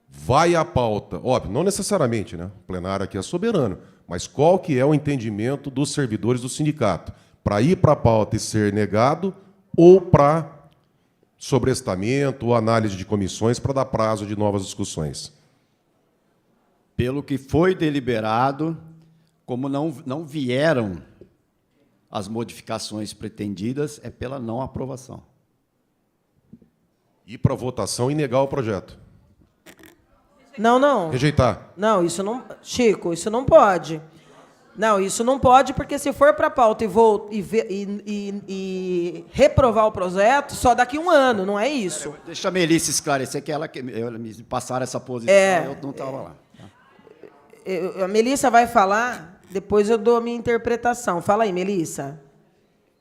Vai à pauta, óbvio, não necessariamente, né? O plenário aqui é soberano, mas qual que é o entendimento dos servidores do sindicato? Para ir para a pauta e ser negado ou para sobrestamento ou análise de comissões para dar prazo de novas discussões? Pelo que foi deliberado, como não vieram as modificações pretendidas, é pela não aprovação. Ir para votação e negar o projeto. Não. Rejeitar. Não, isso não... Chico, isso não pode. Não, isso não pode, porque se for para a pauta e reprovar o projeto, só daqui 1 ano, não é isso. Deixa a Melissa esclarecer, que ela me passaram essa posição, eu não estava lá. A Melissa vai falar, depois eu dou a minha interpretação. Fala aí, Melissa.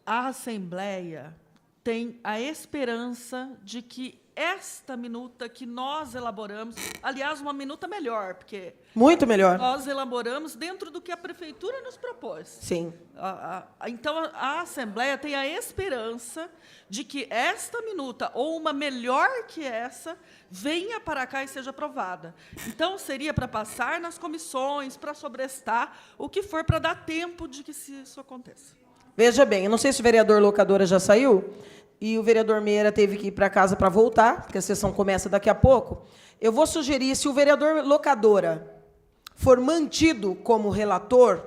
A Assembleia tem a esperança de que esta minuta que nós elaboramos, aliás, uma minuta melhor, porque muito melhor. Nós elaboramos dentro do que a Prefeitura nos propôs. Sim. Então, a Assembleia tem a esperança de que esta minuta, ou uma melhor que essa, venha para cá e seja aprovada. Então, seria para passar nas comissões, para sobrestar, o que for para dar tempo de que isso aconteça. Veja bem, eu não sei se o vereador Locadora já saiu, e o vereador Meira teve que ir para casa para voltar, porque a sessão começa daqui a pouco. Eu vou sugerir, se o vereador Locadora for mantido como relator,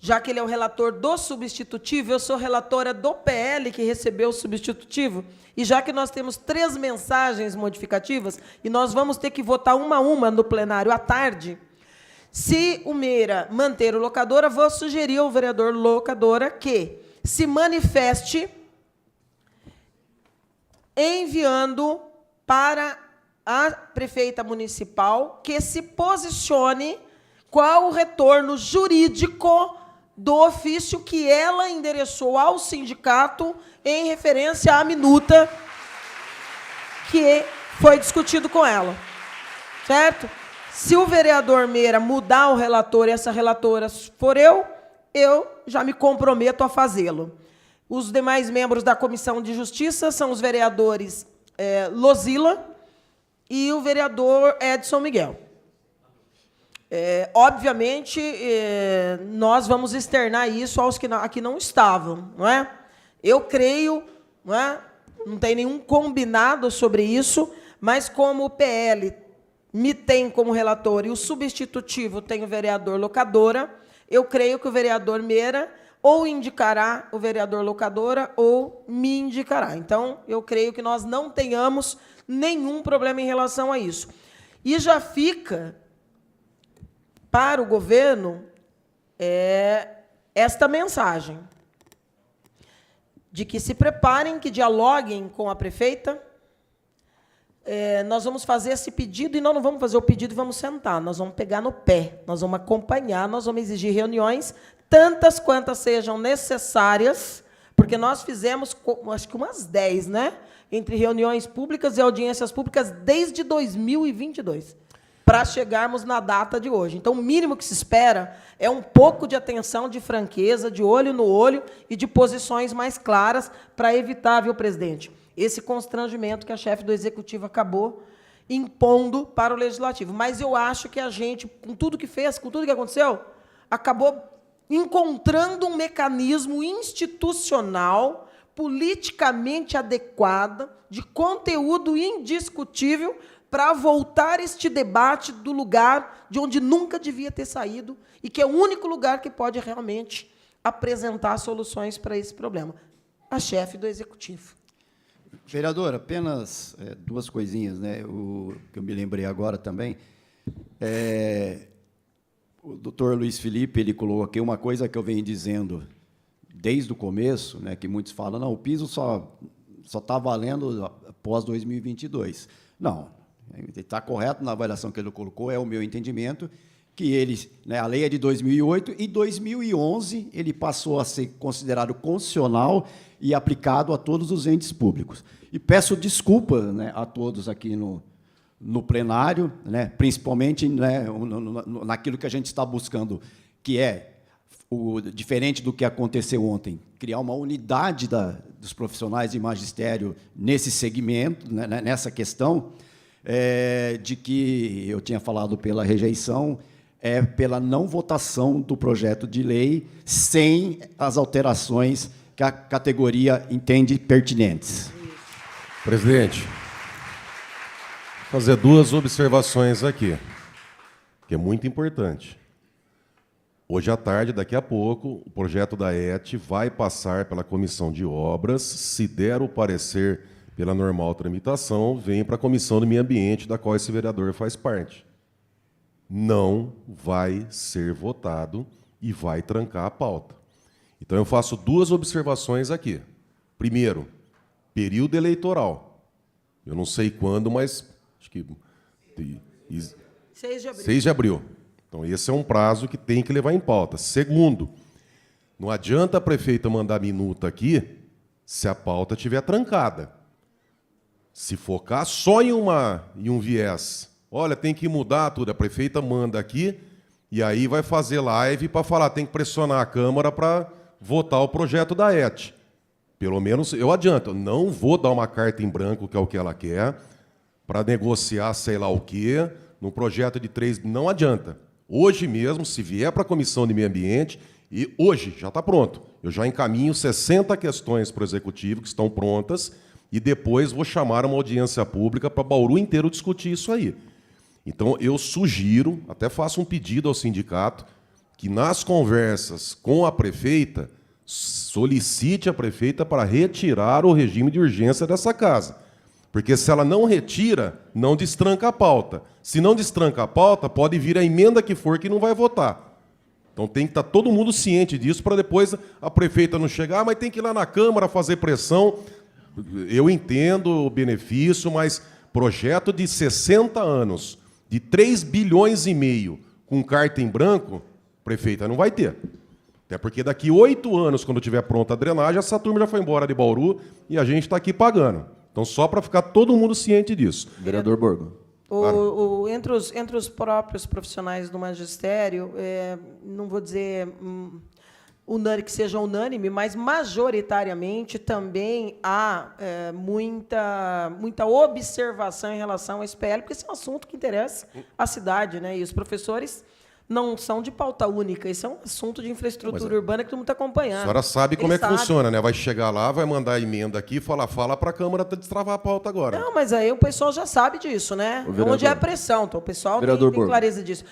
já que ele é o relator do substitutivo, eu sou relatora do PL que recebeu o substitutivo, e já que nós temos 3 mensagens modificativas, e nós vamos ter que votar uma a uma no plenário à tarde, se o Meira manter o Locadora, vou sugerir ao vereador Locadora que se manifeste enviando para a prefeita municipal que se posicione qual o retorno jurídico do ofício que ela endereçou ao sindicato em referência à minuta que foi discutido com ela. Certo? Se o vereador Meira mudar o relator e essa relatora for eu já me comprometo a fazê-lo. Os demais membros da Comissão de Justiça são os vereadores Lozila e o vereador Edson Miguel. Obviamente, nós vamos externar isso aos que aqui não estavam, não é? Eu creio, não tem nenhum combinado sobre isso, mas como o PL me tem como relator e o substitutivo tem o vereador Locadora, eu creio que o vereador Meira ou indicará o vereador Locadora ou me indicará. Então, eu creio que nós não tenhamos nenhum problema em relação a isso. E já fica para o governo esta mensagem de que se preparem, que dialoguem com a prefeita. Nós vamos fazer esse pedido, e nós não vamos fazer o pedido e vamos sentar, nós vamos pegar no pé, nós vamos acompanhar, nós vamos exigir reuniões, tantas quantas sejam necessárias, porque nós fizemos, acho que umas 10, né? Entre reuniões públicas e audiências públicas desde 2022, para chegarmos na data de hoje. Então, o mínimo que se espera é um pouco de atenção, de franqueza, de olho no olho e de posições mais claras para evitar, viu, presidente, esse constrangimento que a chefe do Executivo acabou impondo para o Legislativo. Mas eu acho que a gente, com tudo que fez, com tudo que aconteceu, acabou encontrando um mecanismo institucional, politicamente adequado, de conteúdo indiscutível, para voltar este debate do lugar de onde nunca devia ter saído e que é o único lugar que pode realmente apresentar soluções para esse problema. A chefe do Executivo. Vereador, apenas 2 coisinhas, né? Que eu me lembrei agora também. O doutor Luiz Felipe, ele colocou aqui uma coisa que eu venho dizendo desde o começo, né, que muitos falam, não, o piso só está valendo após 2022. Não, ele está correto na avaliação que ele colocou, é o meu entendimento, que ele, né, a lei é de 2008 e 2011 ele passou a ser considerado constitucional e aplicado a todos os entes públicos. E peço desculpa, né, a todos aqui no plenário, né, principalmente, né, naquilo que a gente está buscando, que é, diferente do que aconteceu ontem, criar uma unidade dos profissionais de magistério nesse segmento, né, nessa questão, de que eu tinha falado pela rejeição, pela não votação do projeto de lei sem as alterações que a categoria entende pertinentes. Presidente, fazer duas observações aqui, que é muito importante. Hoje à tarde, daqui a pouco, o projeto da ET vai passar pela Comissão de Obras. Se der o parecer pela normal tramitação, vem para a Comissão do Meio Ambiente, da qual esse vereador faz parte. Não vai ser votado e vai trancar a pauta. Então, eu faço duas observações aqui. Primeiro, período eleitoral. Eu não sei quando, mas acho que 6 de abril. 6 de abril. Então, esse é um prazo que tem que levar em pauta. Segundo, não adianta a prefeita mandar minuta aqui se a pauta estiver trancada. Se focar só em um viés, olha, tem que mudar tudo, a prefeita manda aqui e aí vai fazer live para falar, tem que pressionar a Câmara para votar o projeto da ET. Pelo menos eu adianto, eu não vou dar uma carta em branco, que é o que ela quer, para negociar sei lá o quê, num projeto de 3, não adianta. Hoje mesmo, se vier para a Comissão de Meio Ambiente, e hoje já está pronto, eu já encaminho 60 questões para o Executivo, que estão prontas, e depois vou chamar uma audiência pública para Bauru inteiro discutir isso aí. Então, eu sugiro, até faço um pedido ao sindicato, que nas conversas com a prefeita, solicite a prefeita para retirar o regime de urgência dessa casa. Porque se ela não retira, não destranca a pauta. Se não destranca a pauta, pode vir a emenda que for que não vai votar. Então tem que estar todo mundo ciente disso para depois a prefeita não chegar, mas tem que ir lá na Câmara fazer pressão. Eu entendo o benefício, mas projeto de 60 anos, de 3 bilhões e meio, com carta em branco, prefeita não vai ter. Até porque daqui 8 anos, quando tiver pronta a drenagem, essa turma já foi embora de Bauru e a gente está aqui pagando. Então, só para ficar todo mundo ciente disso. Vereador Borgo. Entre os próprios profissionais do magistério, não vou dizer que seja unânime, mas majoritariamente também há muita observação em relação ao SPL, porque esse é um assunto que interessa a cidade, né? E os professores não são de pauta única, isso é um assunto de infraestrutura urbana que todo mundo está acompanhando. A senhora sabe como é que funciona, né? Vai chegar lá, vai mandar a emenda aqui, fala para a Câmara destravar a pauta agora. Não, mas aí o pessoal já sabe disso, né? Onde é a pressão, então o pessoal tem clareza disso.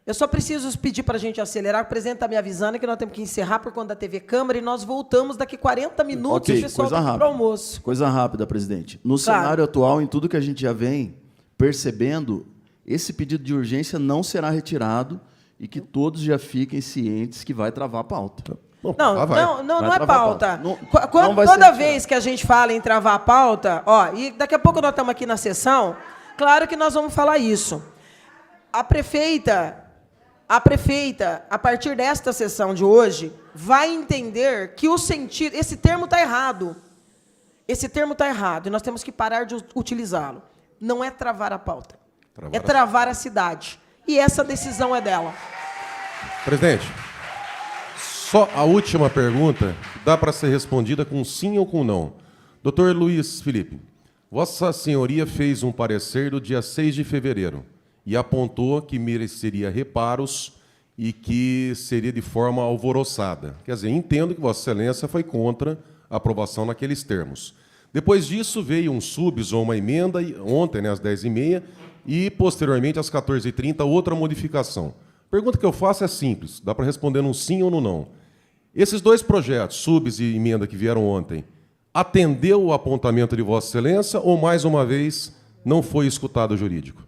Eu só preciso pedir para a gente acelerar, o presidente está me avisando que nós temos que encerrar por conta da TV Câmara e nós voltamos daqui 40 minutos e o pessoal está aqui para o almoço. Coisa rápida, presidente. No cenário atual, em tudo que a gente já vem percebendo, esse pedido de urgência não será retirado e que todos já fiquem cientes que vai travar a pauta. Não é pauta. Toda vez que a gente fala em travar a pauta, e daqui a pouco nós estamos aqui na sessão, claro que nós vamos falar isso. A prefeita, a partir desta sessão de hoje, vai entender que o sentido... Esse termo está errado. Esse termo está errado e nós temos que parar de utilizá-lo. Não é travar a pauta. É travar a cidade. E essa decisão é dela. Presidente, só a última pergunta dá para ser respondida com sim ou com não. Doutor Luiz Felipe, Vossa Senhoria fez um parecer do dia 6 de fevereiro e apontou que mereceria reparos e que seria de forma alvoroçada. Quer dizer, entendo que Vossa Excelência foi contra a aprovação naqueles termos. Depois disso, veio um subs ou uma emenda, ontem, né, às 10h30, e, posteriormente, às 14h30, outra modificação. A pergunta que eu faço é simples, dá para responder num sim ou no não. Esses dois projetos, subs e emenda que vieram ontem, atendeu o apontamento de Vossa Excelência ou, mais uma vez, não foi escutado o jurídico?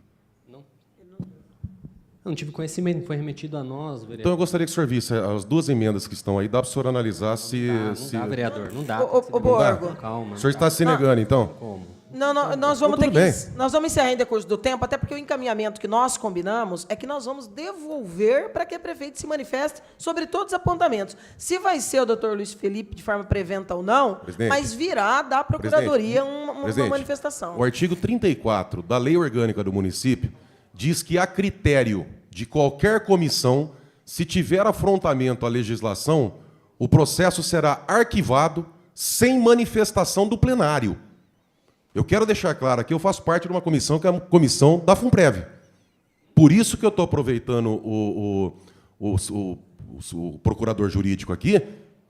Não tive conhecimento, foi remetido a nós, vereador. Então eu gostaria que o senhor visse as duas emendas que estão aí. Dá para o senhor analisar se... Não dá, vereador, não dá. Ô, Borgo. Calma. O senhor está se negando, então? Como? Não, nós vamos Tudo ter bem. nós vamos encerrar em decurso do tempo, até porque o encaminhamento que nós combinamos é que nós vamos devolver para que o prefeito se manifeste sobre todos os apontamentos. Se vai ser o doutor Luiz Felipe de forma preventa ou não, Presidente. mas virá da Procuradoria uma Presidente, manifestação. O artigo 34 da Lei Orgânica do Município diz que, a critério de qualquer comissão, se tiver afrontamento à legislação, o processo será arquivado sem manifestação do plenário. Eu quero deixar claro aqui, eu faço parte de uma comissão que é a comissão da FUNPREV. Por isso que eu estou aproveitando o procurador jurídico aqui,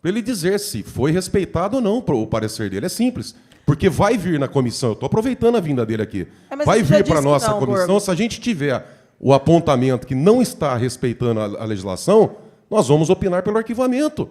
para ele dizer se foi respeitado ou não o parecer dele. É simples. Porque vai vir na comissão, eu estou aproveitando a vinda dele aqui, mas vai ele já vir para a disse que nossa não, comissão, Borgo. se a gente tiver o apontamento que não está respeitando a legislação, nós vamos opinar pelo arquivamento.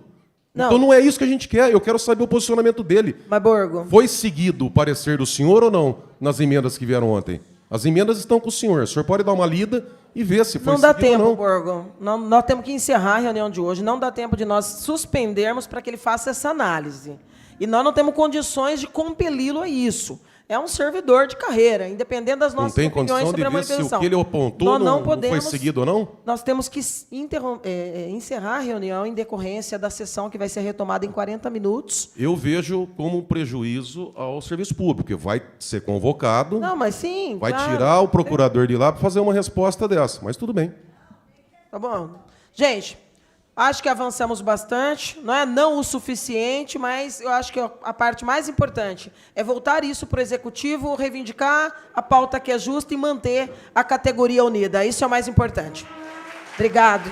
Não. Então não é isso que a gente quer, eu quero saber o posicionamento dele. Mas, Borgo, Foi seguido o parecer do senhor ou não nas emendas que vieram ontem? As emendas estão com o senhor pode dar uma lida e ver se foi não dá seguido tempo, ou não. Borgo. Nós temos que encerrar a reunião de hoje. Não dá tempo de nós suspendermos para que ele faça essa análise. E nós não temos condições de compeli-lo a isso. É um servidor de carreira, independente das Não nossas tem opiniões condição sobre de a ver se manifestação. o que ele apontou Nós não foi podemos, seguido ou não? Nós temos que encerrar a reunião em decorrência da sessão que vai ser retomada em 40 minutos. Eu vejo como um prejuízo ao serviço público, que vai ser convocado, Não, mas sim. vai claro. tirar o procurador de lá para fazer uma resposta dessa, mas tudo bem. Tá bom. Gente, acho que avançamos bastante, não o suficiente, mas eu acho que a parte mais importante é voltar isso para o Executivo, reivindicar a pauta que é justa e manter a categoria unida. Isso é o mais importante. Obrigado.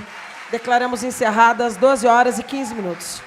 Declaramos encerradas 12 horas e 15 minutos.